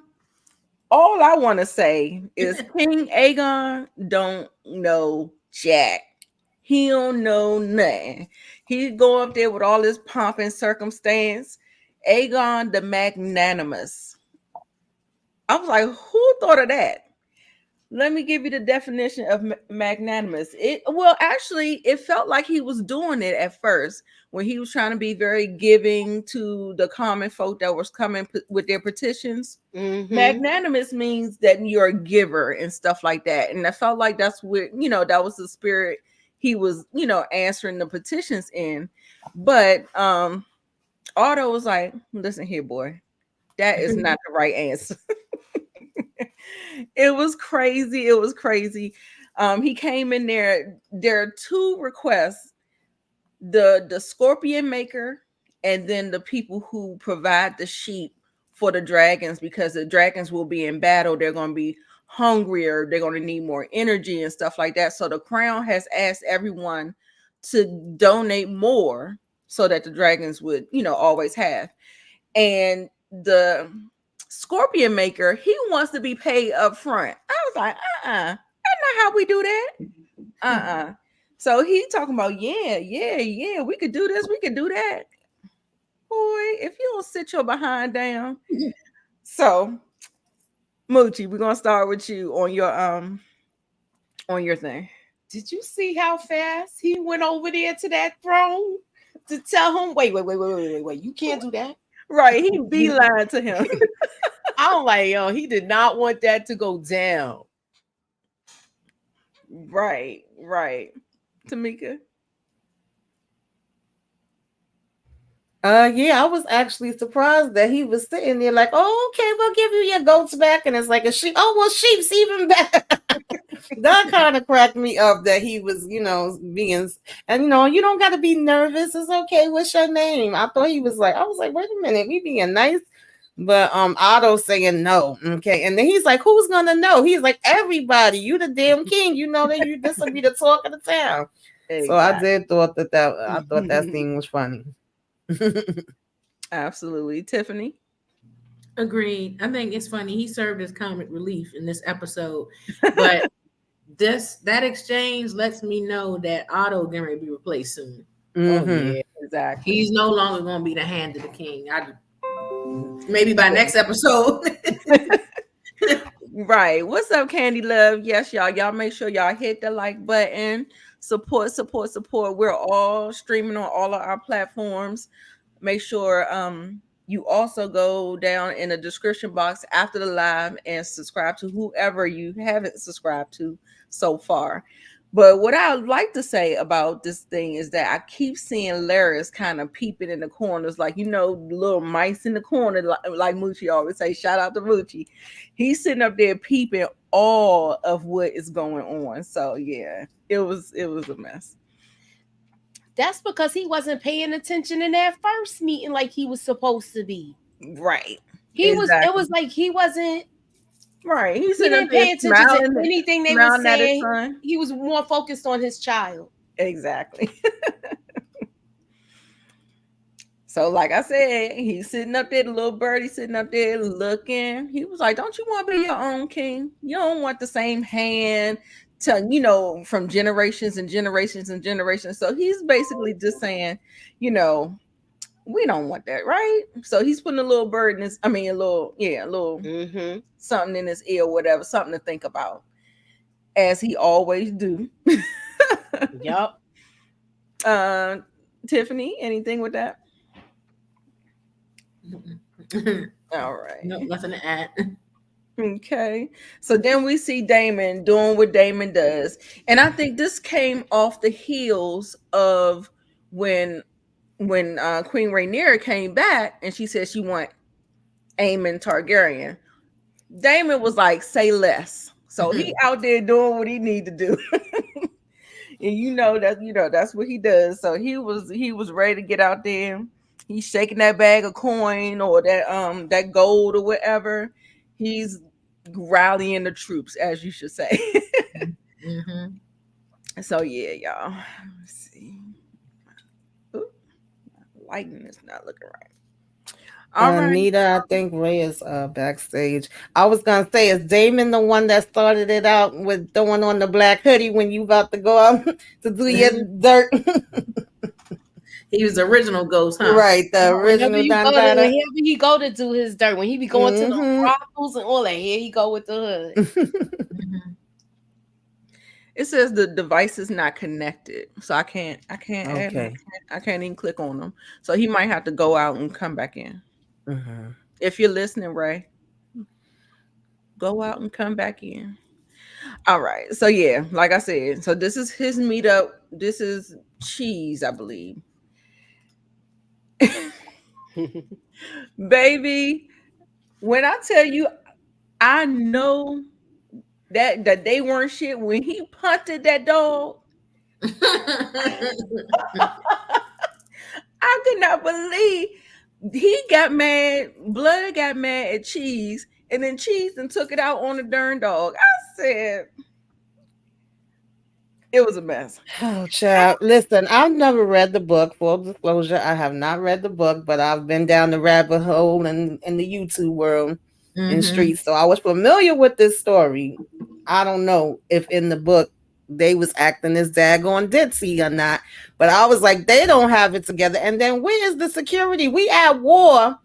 All I want to say is King Aegon don't know jack. He don't know nothing. He go up there with all this pomp and circumstance. Aegon the Magnanimous. I was like, who thought of that? Let me give you the definition of magnanimous. It felt like he was doing it at first when he was trying to be very giving to the common folk that was coming with their petitions. Magnanimous means that you're a giver and stuff like that. And I felt like that's what, that was the spirit he was, answering the petitions in. But Otto was like, listen here, boy, that is not the right answer. It was crazy. He came in there. There are two requests: the scorpion maker, and then the people who provide the sheep for the dragons, because the dragons will be in battle. They're going to be hungrier. They're going to need more energy and stuff like that. So the crown has asked everyone to donate more so that the dragons would, always have. And the scorpion maker, he wants to be paid up front. I was like, that's not how we do that. So he talking about, yeah, we could do this, we could do that. Boy, if you don't sit your behind down. So Moochie, we're gonna start with you on your thing. Did you see how fast he went over there to that throne to tell him, wait, you can't do that? Right, he beeline to him. I'm like, yo, he did not want that to go down. Right. Tamika? Yeah, I was actually surprised that he was sitting there like, oh, okay, we'll give you your goats back. And it's like a sheep. Oh, well, sheep's even better. That kind of cracked me up that he was, being, and, you don't got to be nervous. It's okay. What's your name? I was like, wait a minute, we being nice. But Otto saying no. Okay. And then he's like, who's going to know? He's like, everybody, you the damn king. You know that this will be the talk of the town. Exactly. So I did thought that scene was funny. Absolutely. Tiffany? Agreed. I think it's funny. He served as comic relief in this episode, but that exchange lets me know that Otto going to be replaced soon. Oh yeah, exactly. He's no longer going to be the hand of the king. Maybe by next episode. Right. What's up, Candy Love? Yes, y'all make sure y'all hit the like button. Support. We're all streaming on all of our platforms. Make sure you also go down in the description box after the live and subscribe to whoever you haven't subscribed to so far. But what I would like to say about this thing is that I keep seeing Laris kind of peeping in the corners, like, little mice in the corner, like Moochie always say. Shout out to Moochie. He's sitting up there peeping all of what is going on. So yeah, it was a mess. That's because he wasn't paying attention in that first meeting like he was supposed to be. Right. It was like he wasn't. Right. He didn't pay attention to anything they were saying. He was more focused on his child. Exactly. So, like I said, he's sitting up there, the little birdie sitting up there looking. He was like, don't you want to be your own king? You don't want the same hand to, from generations and generations and generations. So he's basically just saying, we don't want that, right? So he's putting a little bird in his, a little something in his ear, whatever, something to think about, as he always do. Yep. Tiffany, anything with that? All right. Nope, nothing to add. Okay. So then we see Daemon doing what Daemon does. And I think this came off the heels of when Queen Rhaenyra came back and she said she want Aemon Targaryen. Daemon was like, say less. So he out there doing what he need to do. And that's what he does. So he was ready to get out there. He's shaking that bag of coin or that gold or whatever. He's rallying the troops, as you should say. So yeah, y'all. Let's see. Ooh, lighting is not looking right. All right. Anita, I think Ray is backstage. I was gonna say, is Damon the one that started it out with throwing on the black hoodie when you about to go out to do your dirt? He was the original ghost, huh? Right, the original. Whenever he go to do his dirt, when he be going to the brothels and all that, here he go with the hood. It says the device is not connected, so I can't add them. I can't even click on them. So he might have to go out and come back in. If you're listening, Ray, go out and come back in. All right. So yeah, like I said, so this is his meetup. This is Cheese, I believe. Baby, when I tell you, I know that they weren't shit when he punted that dog. I could not believe he got mad. Blood got mad at Cheese, and then Cheese and took it out on the darn dog. I said it was a mess. Oh, child. Listen, I've never read the book. Full disclosure, I have not read the book, but I've been down the rabbit hole in the YouTube world and streets. So I was familiar with this story. I don't know if in the book they was acting as daggone ditzy or not, but I was like, they don't have it together. And then where is the security? We at war.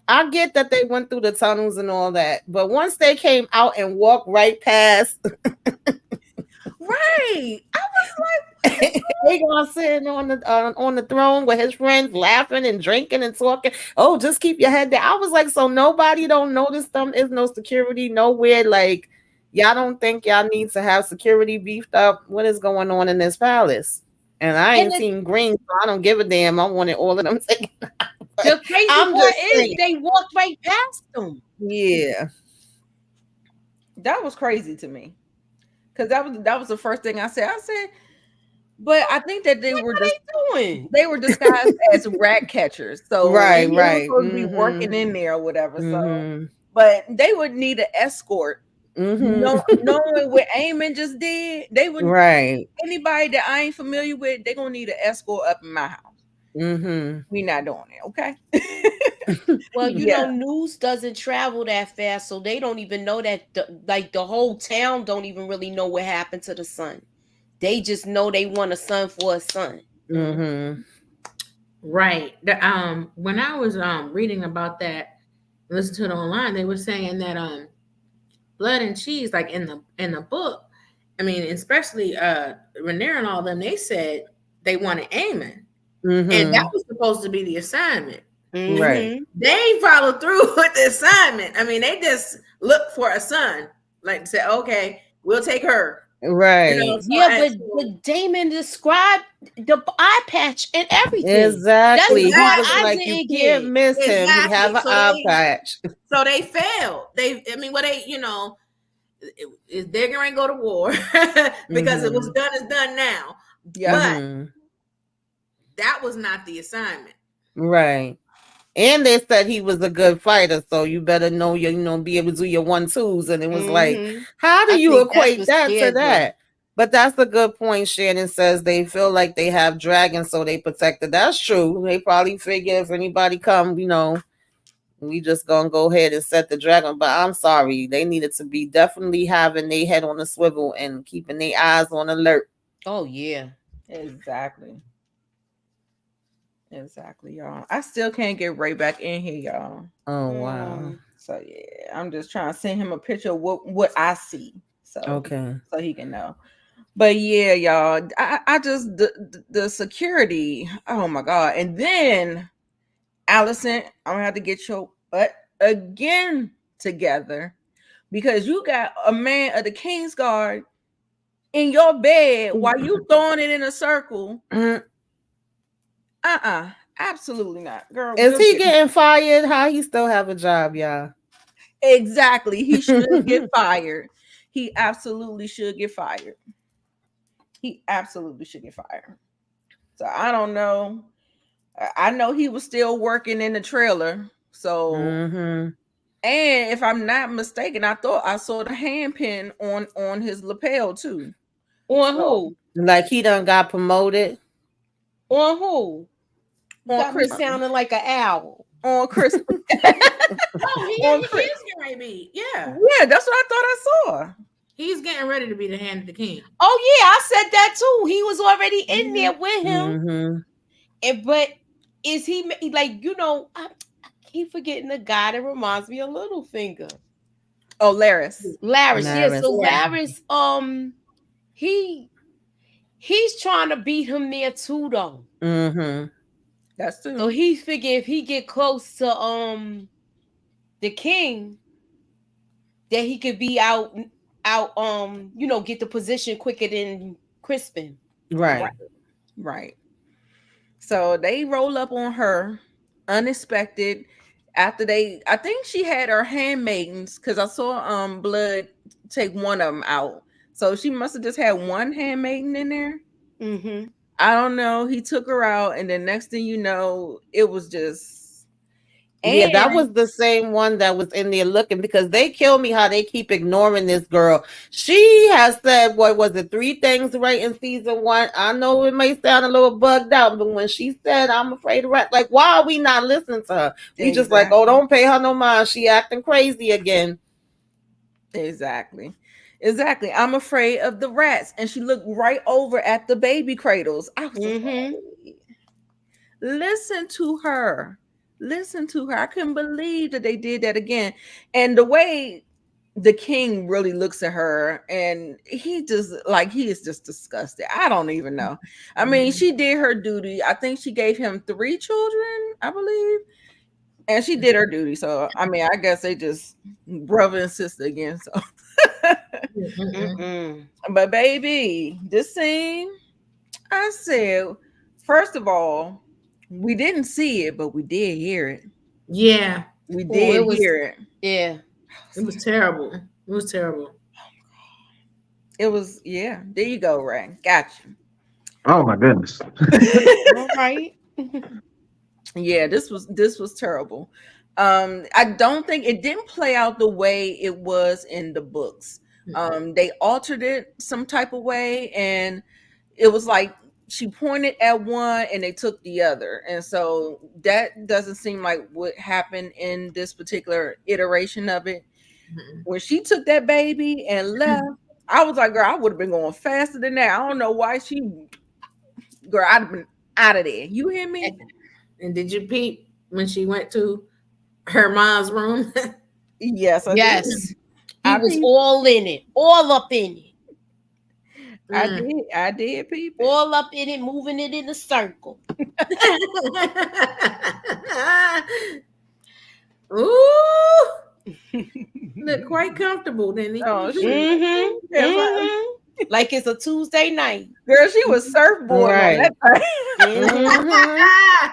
I get that they went through the tunnels and all that, but once they came out and walked right past, right, I was like, they gonna sit on the throne with his friends, laughing and drinking and talking. Oh, just keep your head down. I was like, so nobody don't notice them? Is no security nowhere? Like, y'all don't think y'all need to have security beefed up? What is going on in this palace? And I ain't seen green, so I don't give a damn. I wanted all of them taken out. The crazy part is they walked right past them. Yeah, that was crazy to me, because that was the first thing I said. I said, but I think that they were disguised as rat catchers. So right, they were supposed to be working in there or whatever. So, but they would need an escort. Knowing what Aemon just did, they would anybody that I ain't familiar with, they're gonna need an escort up in my house. We not doing it, okay? Well, you know, news doesn't travel that fast, so they don't even know that. The whole town don't even really know what happened to the son. They just know they want a son for a son. Right. When I was reading about that, listen to it online, they were saying that Blood and Cheese, like in the book, I mean, especially Rhaenyra and all of them, they said they wanted Aemon. And that was supposed to be the assignment. Right. They followed through with the assignment. I mean, they just looked for a son, like said, okay, we'll take her. Right. But Damon described the eye patch and everything. Exactly. That's why He was I like, didn't you get can't it. miss him. He Exactly. have an eye patch. So they failed. They're going to go to war because it was done is done now. Yeah. But that was not the assignment. Right. And they said he was a good fighter, so you better know be able to do your 1-2s. And it was like, how do you equate that to that? But that's a good point. Shannon says they feel like they have dragons, so they protect it. That's true. They probably figure if anybody come, we just gonna go ahead and set the dragon. But I'm sorry, they needed to be definitely having their head on a swivel and keeping their eyes on alert. Oh yeah, exactly, y'all. I still can't get right back in here, y'all. Oh wow. So yeah, I'm just trying to send him a picture of what I see. So okay, so he can know. But yeah, y'all, I just the security. Oh my god! And then Allison, I'm gonna have to get your butt again together because you got a man of the King's Guard in your bed while you throwing it in a circle. Absolutely not, girl. Is he getting fired? How he still have a job, y'all? Exactly. He should get fired. He absolutely should get fired. He absolutely should get fired. So I don't know. I know he was still working in the trailer. So and if I'm not mistaken, I thought I saw the handpin on his lapel too. On who? Like he done got promoted. On who? On Chris sounding like an owl. On Chris. He's getting ready to be. Yeah, that's what I thought I saw. He's getting ready to be the hand of the king. Oh yeah, I said that too. He was already in there with him. But is he like I keep forgetting the guy that reminds me of Littlefinger. Oh, Laris. Yeah. So Laris, he's trying to beat him there too, though. That's true. So he figure if he get close to the king, that he could be out, get the position quicker than Crispin. Right. So they roll up on her unexpected after I think she had her handmaidens because I saw Blood take one of them out. So she must have just had one handmaiden in there. I don't know. He took her out, and then next thing you know, it was just. Yeah, that was the same one that was in there looking because they kill me how they keep ignoring this girl. She has said, what was it, 3 things right in season 1? I know it may sound a little bugged out, but when she said, I'm afraid of rats, like, why are we not listening to her? We just like, oh, don't pay her no mind. She acting crazy again. Exactly. I'm afraid of the rats. And she looked right over at the baby cradles. I was like, listen to her. I couldn't believe that they did that again. And the way the king really looks at her, and he is just disgusted. I don't even know. I mean, she did her duty. I think she gave him 3 children, I believe. And she did her duty. So, I mean, I guess they just brother and sister again. So, but baby, this scene, I said, first of all, we didn't see it, but we did hear it. Yeah. We did hear it. Yeah. It was terrible. It was, yeah. There you go, Ray. Got you. Oh my goodness. All right. Yeah, this was terrible. I don't think it didn't play out the way it was in the books. They altered it some type of way, and it was like she pointed at one and they took the other, and so that doesn't seem like what happened in this particular iteration of it. When she took that baby and left, I was like, girl, I would have been going faster than that. I don't know why girl, I'd have been out of there. You hear me? And did you peep when she went to her mom's room? Yes, I did. He was all in it, all up in it. I did, people. All up in it, moving it in a circle. Ooh, look quite comfortable, didn't he? Oh, shit. like it's a Tuesday night. Girl, she was surfboarding Right. on that thing. Mhm.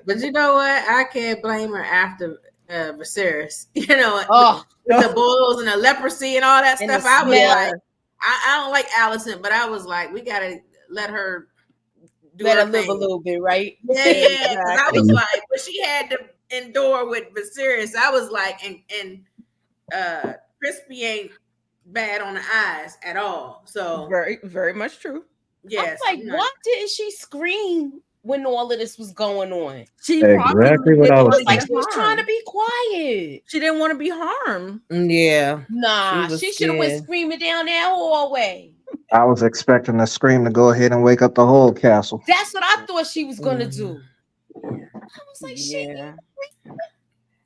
But you know what? I can't blame her after Viserys. You know, Oh, with the boils and the leprosy and all that and stuff. the I was smell. like, I don't like Allison, but I was like, we gotta let her do Let her her live a thing. little bit, right? Yeah, yeah. Because I Exactly. was like, but she had to endure with Viserys. I was like, and Crispy ain't bad on the eyes at all. So Very, very much true. yes, I'm like, why didn't she scream when all of this was going on? She Exactly probably what didn't I want was to Like get she was trying to harmed. be quiet. She didn't want to be harmed. Yeah. Nah, was she should have went scared. screaming down that hallway. I was expecting the scream to go ahead and wake up the whole castle. That's what I thought she was gonna do. I was like, Yeah.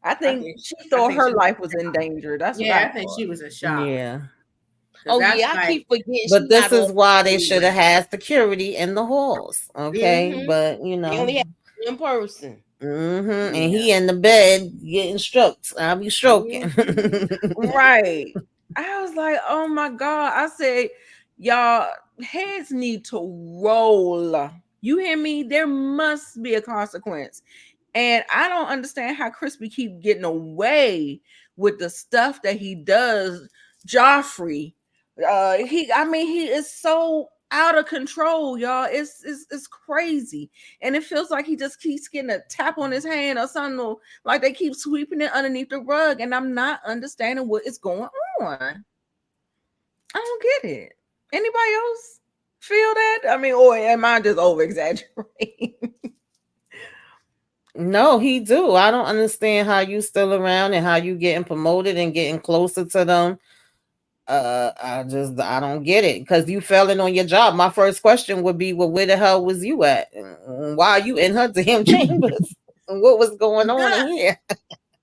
I think she thought think her she- life was in danger. That's what Yeah, I I think thought. she was in shock. Yeah. oh That's yeah, I like- keep forgetting. But she this not is all why they the way should have away. had security in the halls. Okay. Mhm. But you They know. only had one person. And he in the bed getting stroked. I'll be stroking. Right. I was like, oh my God. I said, y'all, heads need to roll. You hear me? There must be a consequence. And I don't understand how Crispy keep getting away with the stuff that he does. Joffrey. He is so out of control, y'all. It's crazy. And it feels like he just keeps getting a tap on his hand or something, like they keep sweeping it underneath the rug, and I'm not understanding what is going on. I don't get it. Anybody else feel that? I mean, or am I just over exaggerating? No, he do. I don't understand how you still around and how you getting promoted and getting closer to them. I don't get it because you failing on your job. My first question would be, well, where the hell was you at? Why are you in her damn chambers? And what was going on in here?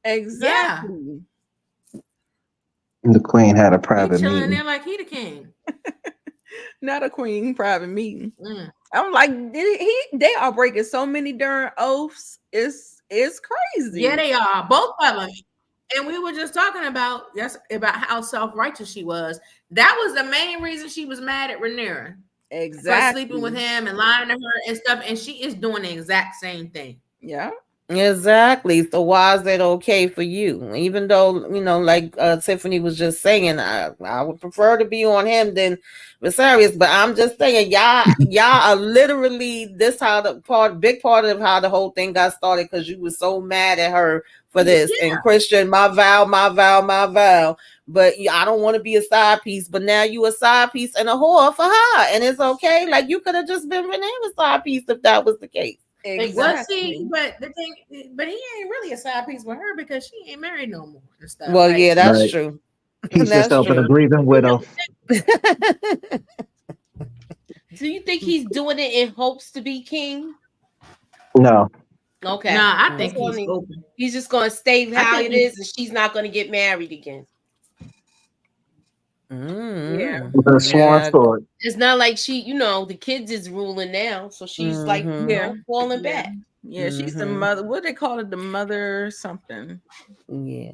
Exactly. The queen had a He private chilling meeting. there like he the king. Not a queen private meeting. Mm. I'm like, they are breaking so many darn oaths. It's crazy. Yeah, they are both of them. And we were just talking about how self-righteous she was. That was the main reason she was mad at Rhaenyra. Exactly. For sleeping with him and lying to her and stuff. And she is doing the exact same thing. Yeah. Exactly. So why is that okay for you? Even though, you know, like Tiffany was just saying, I would prefer to be on him than Viserys. But I'm just saying, y'all are literally this big part of how the whole thing got started because you were so mad at her for this. Yeah. And Christian, my vow. But I don't want to be a side piece. But now you a side piece and a whore for her, and it's okay. Like you could have just been Rhaenyra's side piece if that was the case. Exactly. Well, see, but the thing, but he ain't really a side piece with her because she ain't married no more and stuff. Well, like, yeah, that's Right. true. He's just helping a grieving widow. Do you think he's doing it in hopes to be king? No. Okay. Nah, I think That's what I he's mean. open. He's just gonna stay how think it is, and she's not gonna get married again. Yeah. With a sworn sword. It's not like she, the kids is ruling now, so she's like, falling back. Yeah, she's the mother. What they call it, the mother something. Yeah.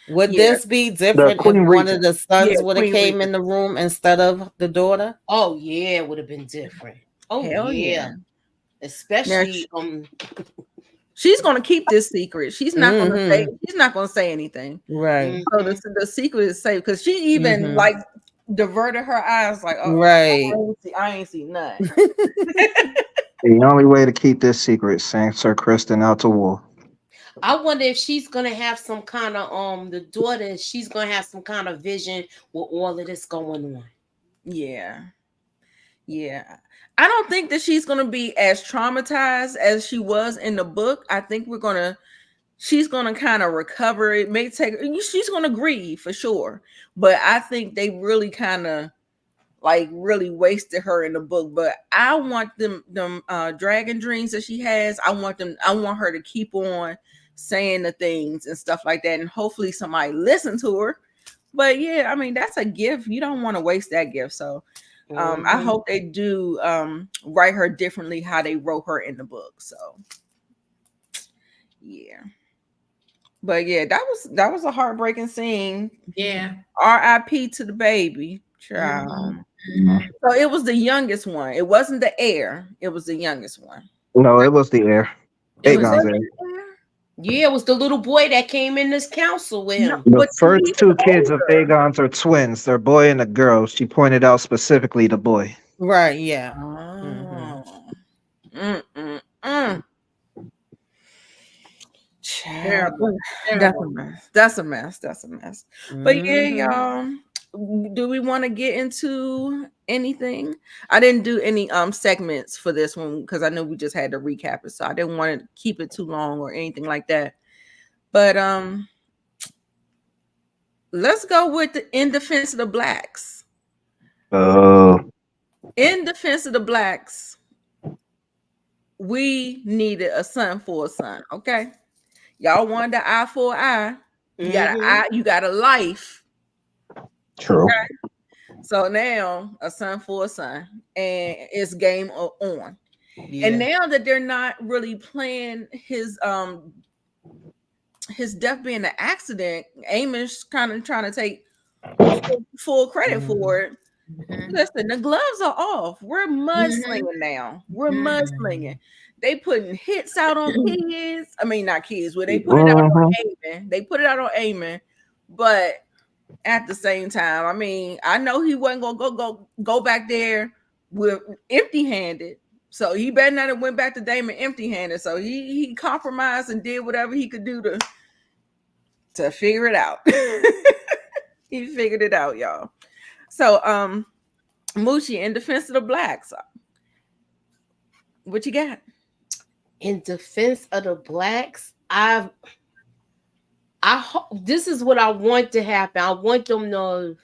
Would this be different if Queen one Regent. of the sons Yeah, would have Queen came Regent. in the room instead of the daughter? Oh yeah, it would have been different. Oh Hell yeah. Especially she's gonna keep this secret. She's not gonna say. She's not gonna say anything. Right. So the secret is safe because she even like diverted her eyes. Like, oh, right. I ain't see nothing. The only way to keep this secret is send Sir Kristen out to war. I wonder if she's gonna have some kind of the daughter. She's gonna have some kind of vision with all of this going on. Yeah. I don't think that she's gonna be as traumatized as she was in the book. I think she's gonna kind of recover. It may take. She's gonna grieve for sure, but I think they really kind of really wasted her in the book. But I want them dragon dreams that she has. I want her to keep on saying the things and stuff like that, and hopefully somebody listen to her. But yeah, I mean, that's a gift. You don't want to waste that gift. So I hope they do write her differently how they wrote her in the book. So yeah. But yeah, that was a heartbreaking scene. Yeah. R.I.P. to the baby. Child. Mhm. So it was the youngest one. It wasn't the heir. It was the youngest one. No, it was the heir. It was Aegon's Was heir. it the heir? Yeah, it was the little boy that came in this council with No, him. The but first he two was kids of older. Aegon's are twins. They're a boy and a girl. She pointed out specifically the boy. Right, yeah. Oh. Mm-mm-mm. Child, Terrible. that's a Terrible. mess. That's a mess. That's a mess. But yeah, y'all. Do we want to get into anything? I didn't do any segments for this one because I know we just had to recap it, so I didn't want to keep it too long or anything like that. But let's go with the In Defense of the Blacks. Oh, In Defense of the Blacks, we needed a son for a son. Okay, y'all wanted an eye for an eye. You got an eye. You got a life. true. Okay? So now a son for a son, and it's game on. Yeah. And now that they're not really playing his death being an accident, Amon's kind of trying to take full credit for it. Listen, the gloves are off. We're mudslinging now. We're mudslinging. They putting hits out on kids. I mean, not kids. Well, they put it out on Amon. They put it out on Amon, but at the same time, I mean, I know he wasn't gonna go back there with empty-handed. So he better not have went back to Damon empty-handed. So he compromised and did whatever he could do to figure it out. He figured it out, y'all. So Moochie, In Defense of the Blacks, what you got? In Defense of the Blacks, I hope this is what I want to happen. I want them to.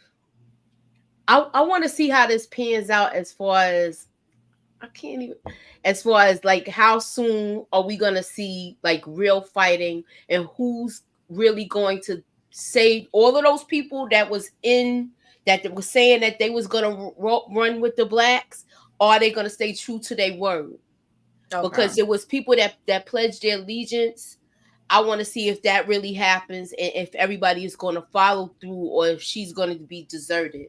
I want to see how this pans out as far as as far as like how soon are we gonna see like real fighting and who's really going to save all of those people that was saying that they was gonna run with the blacks, or are they gonna stay true to their word? Okay. Because it was people that pledged their allegiance. I want to see if that really happens and if everybody is going to follow through or if she's going to be deserted.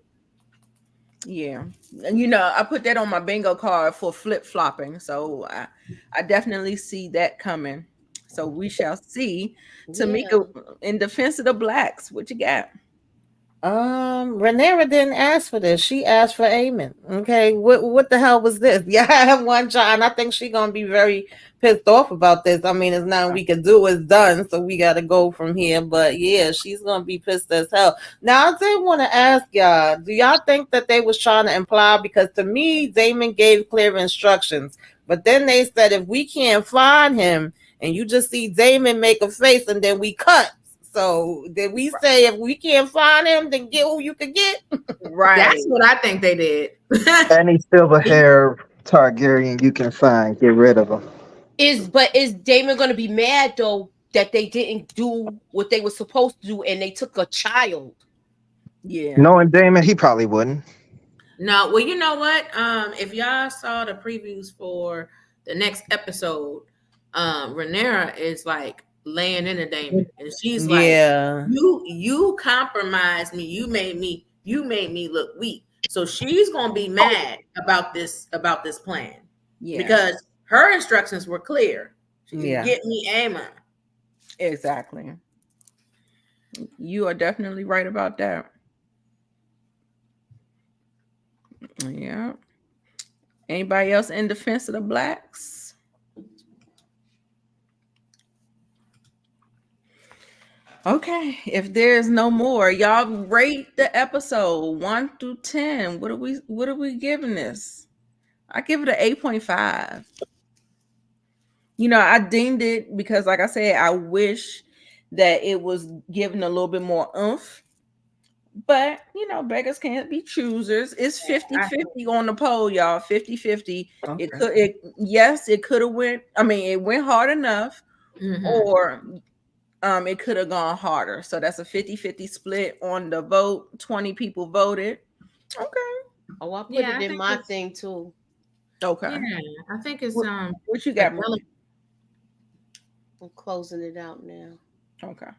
Yeah, and I put that on my bingo card for flip-flopping, so I definitely see that coming. So we shall see. Tamika, In Defense of the Blacks, what you got? Rhaenyra didn't ask for this. She asked for Aemon. Okay, what the hell was this? Yeah, I have one child, and I think she's gonna be very pissed off about this. I mean, there's nothing we can do. It's done, so we gotta go from here. But yeah, she's gonna be pissed as hell. Now, I did want to ask y'all: do y'all think that they was trying to imply? Because to me, Daemon gave clear instructions, but then they said if we can't find him, and you just see Daemon make a face, and then we cut. So did we say if we can't find him, then get who you can get? Right. That's what I think they did. Any silver hair Targaryen you can find, get rid of him. Is Daemon going to be mad though that they didn't do what they were supposed to do and they took a child? Yeah. Knowing Daemon, he probably wouldn't. No, well, you know what? If y'all saw the previews for the next episode, Rhaenyra is like laying in a Daemon, and she's like, Yeah. You compromised me. You made me look weak. So she's gonna be mad about this plan. Yeah. Because her instructions were clear. She can Yeah. get me Aemon. Exactly. You are definitely right about that. Yeah. Anybody else in defense of the blacks? Okay, if there's no more, y'all rate the episode 1 through 10. What are we giving this? I give it an 8.5. I deemed it because, like I said, I wish that it was given a little bit more oomph. But, beggars can't be choosers. It's 50-50 on the poll, y'all. 50-50. Okay. It could have went. I mean, it went hard enough, or it could have gone harder. So that's a 50-50 split on the vote. 20 people voted. Okay. Oh, I put it in my thing too. Okay. Yeah, I think it's what you got? I'm closing it out now. Okay.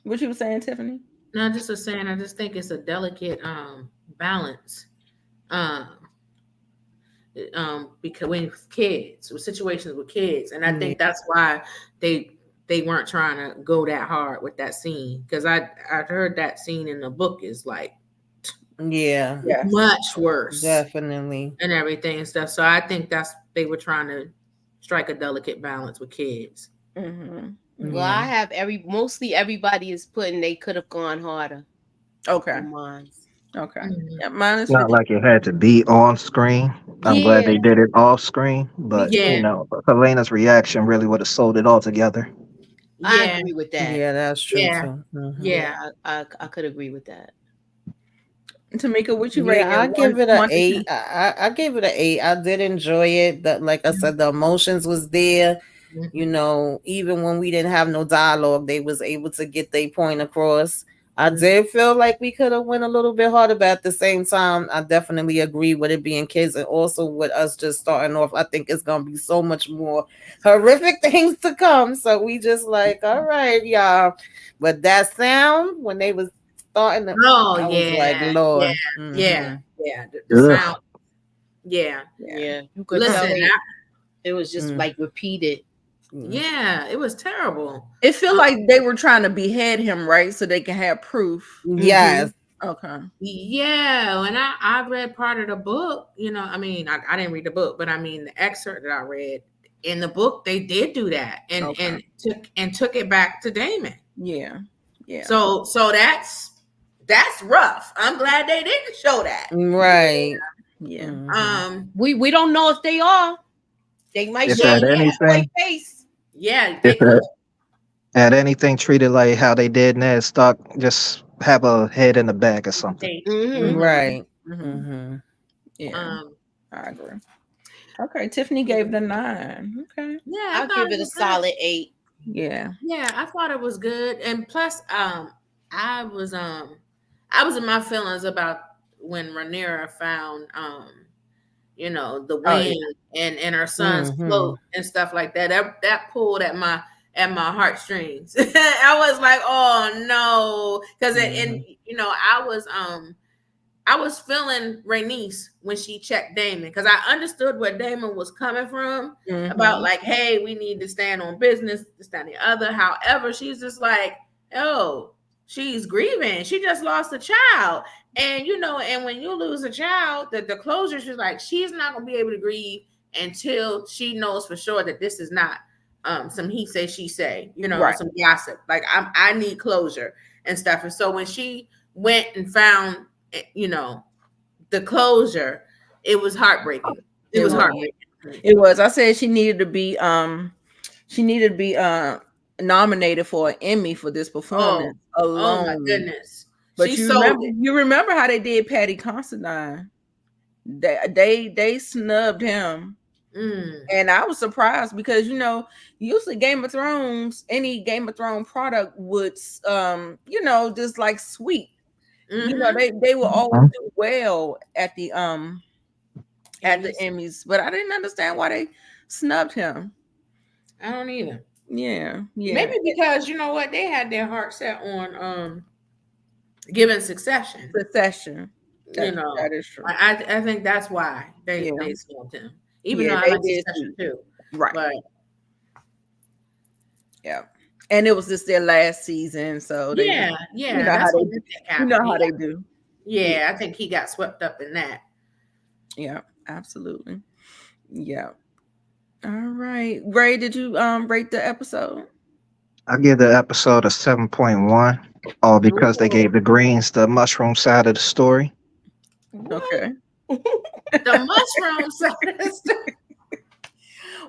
What you were saying, Tiffany? No, just was saying. I just think it's a delicate balance. Because with kids, with situations with kids, and I think that's why they weren't trying to go that hard with that scene, because I heard that scene in the book is like much worse, definitely, and everything and stuff. So I think they were trying to strike a delicate balance with kids. Well, I have mostly everybody is putting they could have gone harder. Okay. Mine's. Okay. Yeah, mine is Not like it had to be on screen. I'm glad they did it off screen, but you know, Helena's reaction really would have sold it all together. I agree with that. Yeah, that's true too. Yeah, I could agree with that. Tamika, what you rate? Yeah, I give it an 8. I gave it an 8. I did enjoy it. Like I said, the emotions was there. You know, even when we didn't have no dialogue, they was able to get their point across. I did feel like we could have went a little bit harder, but at the same time, I definitely agree with it being kids, and also with us just starting off. I think it's gonna be so much more horrific things to come. So we just like, all right, y'all. But that sound when they was starting to, I was like, Lord, the sound, you could tell it was just like repeated. Yeah, it was terrible. It feel like they were trying to behead him, right? So they can have proof. Yes. Okay. Yeah, and I read part of the book. You know, I mean, I didn't read the book, but I mean the excerpt that I read in the book, they did do that, and took it back to Damon. Yeah. So that's rough. I'm glad they didn't show that. Right. Yeah. We don't know if they are. They might If show at anything, face. Yeah. Had anything treated like how they did Ned Stark, just have a head in the back or something. Right. Yeah. I agree. Okay, Tiffany gave the 9. Okay. Yeah, I'll give it a solid 8. Yeah. Yeah, I thought it was good, and plus, I was in my feelings about when Rhaenyra found you know, the wing and her son's float and stuff like that. That pulled at my heartstrings. I was like, oh no, because and you know, I was feeling Rhaenys when she checked Damon, because I understood where Damon was coming from about like, hey, we need to stand on business, this, that, and the other. However, she's just like, oh, she's grieving. She just lost a child. And, you know, and when you lose a child, the closure, she's like, she's not going to be able to grieve until she knows for sure that this is not some he say, she say, you know, some gossip. Like, I need closure and stuff. And so when she went and found, you know, the closure, it was heartbreaking. It was heartbreaking. It was. I said she needed to be nominated for an Emmy for this performance alone. Oh my goodness. But you remember how they did Patty Considine. They snubbed him. And I was surprised because, you know, usually Game of Thrones, any Game of Thrones product would you know, just like sweep. You know, they will always do well at the Emmys, but I didn't understand why they snubbed him. I don't either. Yeah. Maybe because, you know what, they had their heart set on giving Succession. You know, that is true. I think that's why they snubbed him. Even though I like Succession too. Right. But yeah. And it was just their last season, so you know how they do. Yeah, I think he got swept up in that. Yeah, absolutely. Yeah. All right, Ray, did you rate the episode? I give the episode a 7.1, all because they gave the Greens the mushroom side of the story. Okay. The mushroom side of the story.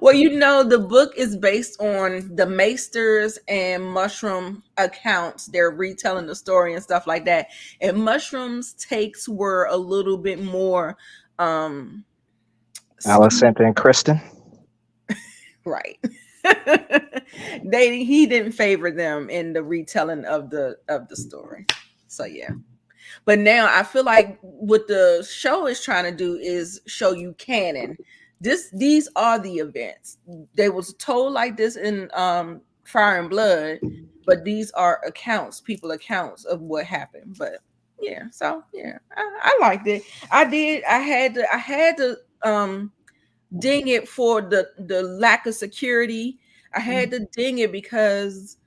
Well, you know, the book is based on the Maesters and Mushroom accounts. They're retelling the story and stuff like that. And Mushroom's takes were a little bit more Alicent and Kristen. Right. He didn't favor them in the retelling of the story. So yeah. But now I feel like what the show is trying to do is show you canon. These are the events. They was told like this in Fire and Blood, but these are accounts of what happened. But Yeah, so yeah, I liked it. I did. I had to ding it for the lack of security. I had to ding it because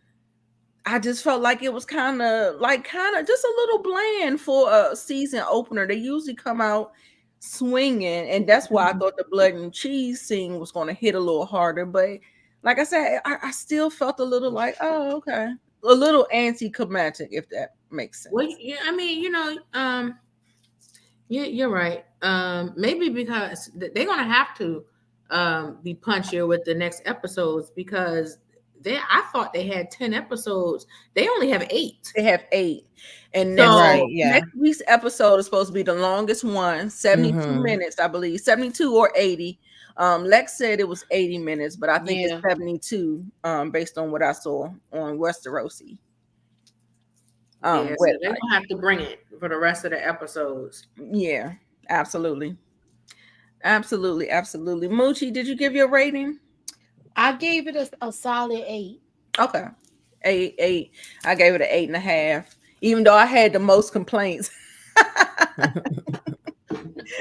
I just felt like it was kind of just a little bland for a season opener. They usually come out swinging, and that's why I thought the blood and cheese scene was going to hit a little harder. But like I said, I still felt a little like, oh, okay, a little anticlimactic, if that makes sense. Well, yeah, I mean, you're right. Maybe because they're gonna have to be punchier with the next episodes because I thought they had 10 episodes. They only have 8. They have 8. And next week's episode is supposed to be the longest one, 72 minutes, I believe, 72 or 80. Lex said it was 80 minutes, but I think it's 72 based on what I saw on Westerosi. So they're gonna have to bring it for the rest of the episodes. Yeah, absolutely. Moochie, did you give your rating? I gave it a solid 8. Okay. 8. I gave it an 8.5, even though I had the most complaints.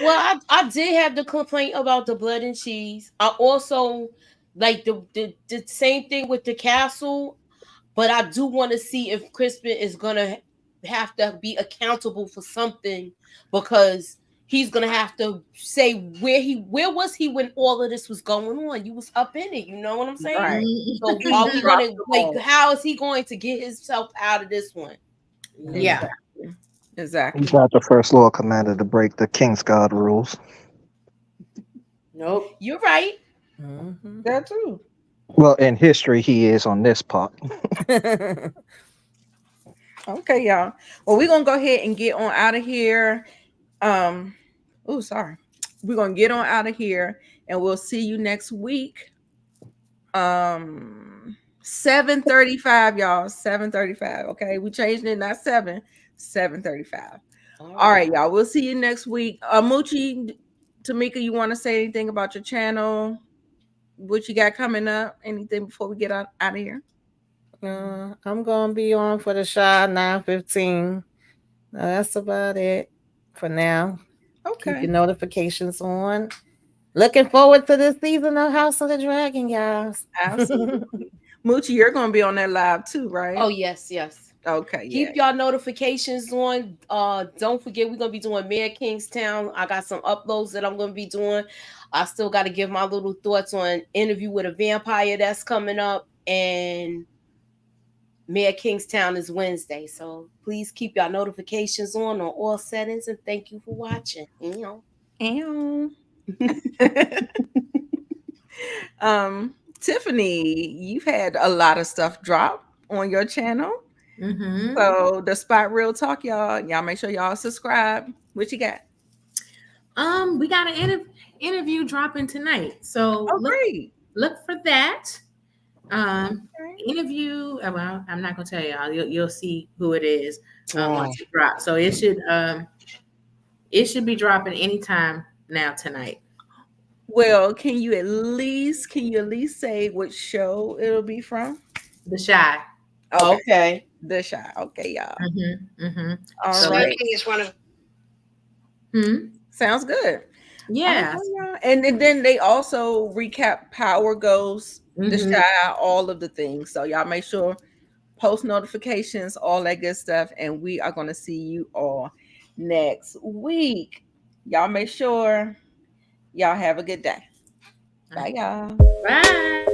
Well, I did have the complaint about the blood and cheese. I also like the same thing with the castle, but I do want to see if Crispin is gonna have to be accountable for something, because he's gonna have to say where was he when all of this was going on. You was up in it, you know what I'm saying? Right. So are we gonna how is he going to get himself out of this one? Yeah. Exactly. He's not the first Lord Commander to break the King's Guard rules. Nope. You're right. That too. Well, in history, he is on this part. Okay, y'all. Well, we're gonna go ahead and get on out of here. Sorry. We're gonna get on out of here, and we'll see you next week. 7:35, y'all. 7:35. Okay, we changed it, not 7:35. All right, y'all. We'll see you next week. Moochie, Tamika, you want to say anything about your channel? What you got coming up? Anything before we get out of here? I'm gonna be on for the show 9:15. That's about it for now. Okay. Keep your notifications on. Looking forward to this season of House of the Dragon, guys. Absolutely. Moochie, you're gonna be on that live too, right? Oh, yes. Okay. Keep y'all notifications on. Don't forget, we're gonna be doing Mayor Kingstown. I got some uploads that I'm gonna be doing. I still got to give my little thoughts on Interview with a Vampire that's coming up, and Mayor Kingstown is Wednesday. So please keep y'all notifications on all settings, and thank you for watching. Tiffany, you've had a lot of stuff drop on your channel. So the Spot Real Talk, y'all make sure y'all subscribe. What you got? We got an interview dropping tonight, so look for that. Interview. Well, I'm not gonna tell y'all. You'll see who it is once it drops. So it should be dropping anytime now tonight. Well, can you at least say what show it'll be from? The Shy. Okay. The Shy. Okay, y'all. All so right. Is one of. Sounds good. Yeah. And then they also recap Power Ghost, The Shy, all of the things. So y'all make sure post notifications, all that good stuff, and we are going to see you all next week. Y'all make sure y'all have a good day. Bye, y'all. Bye.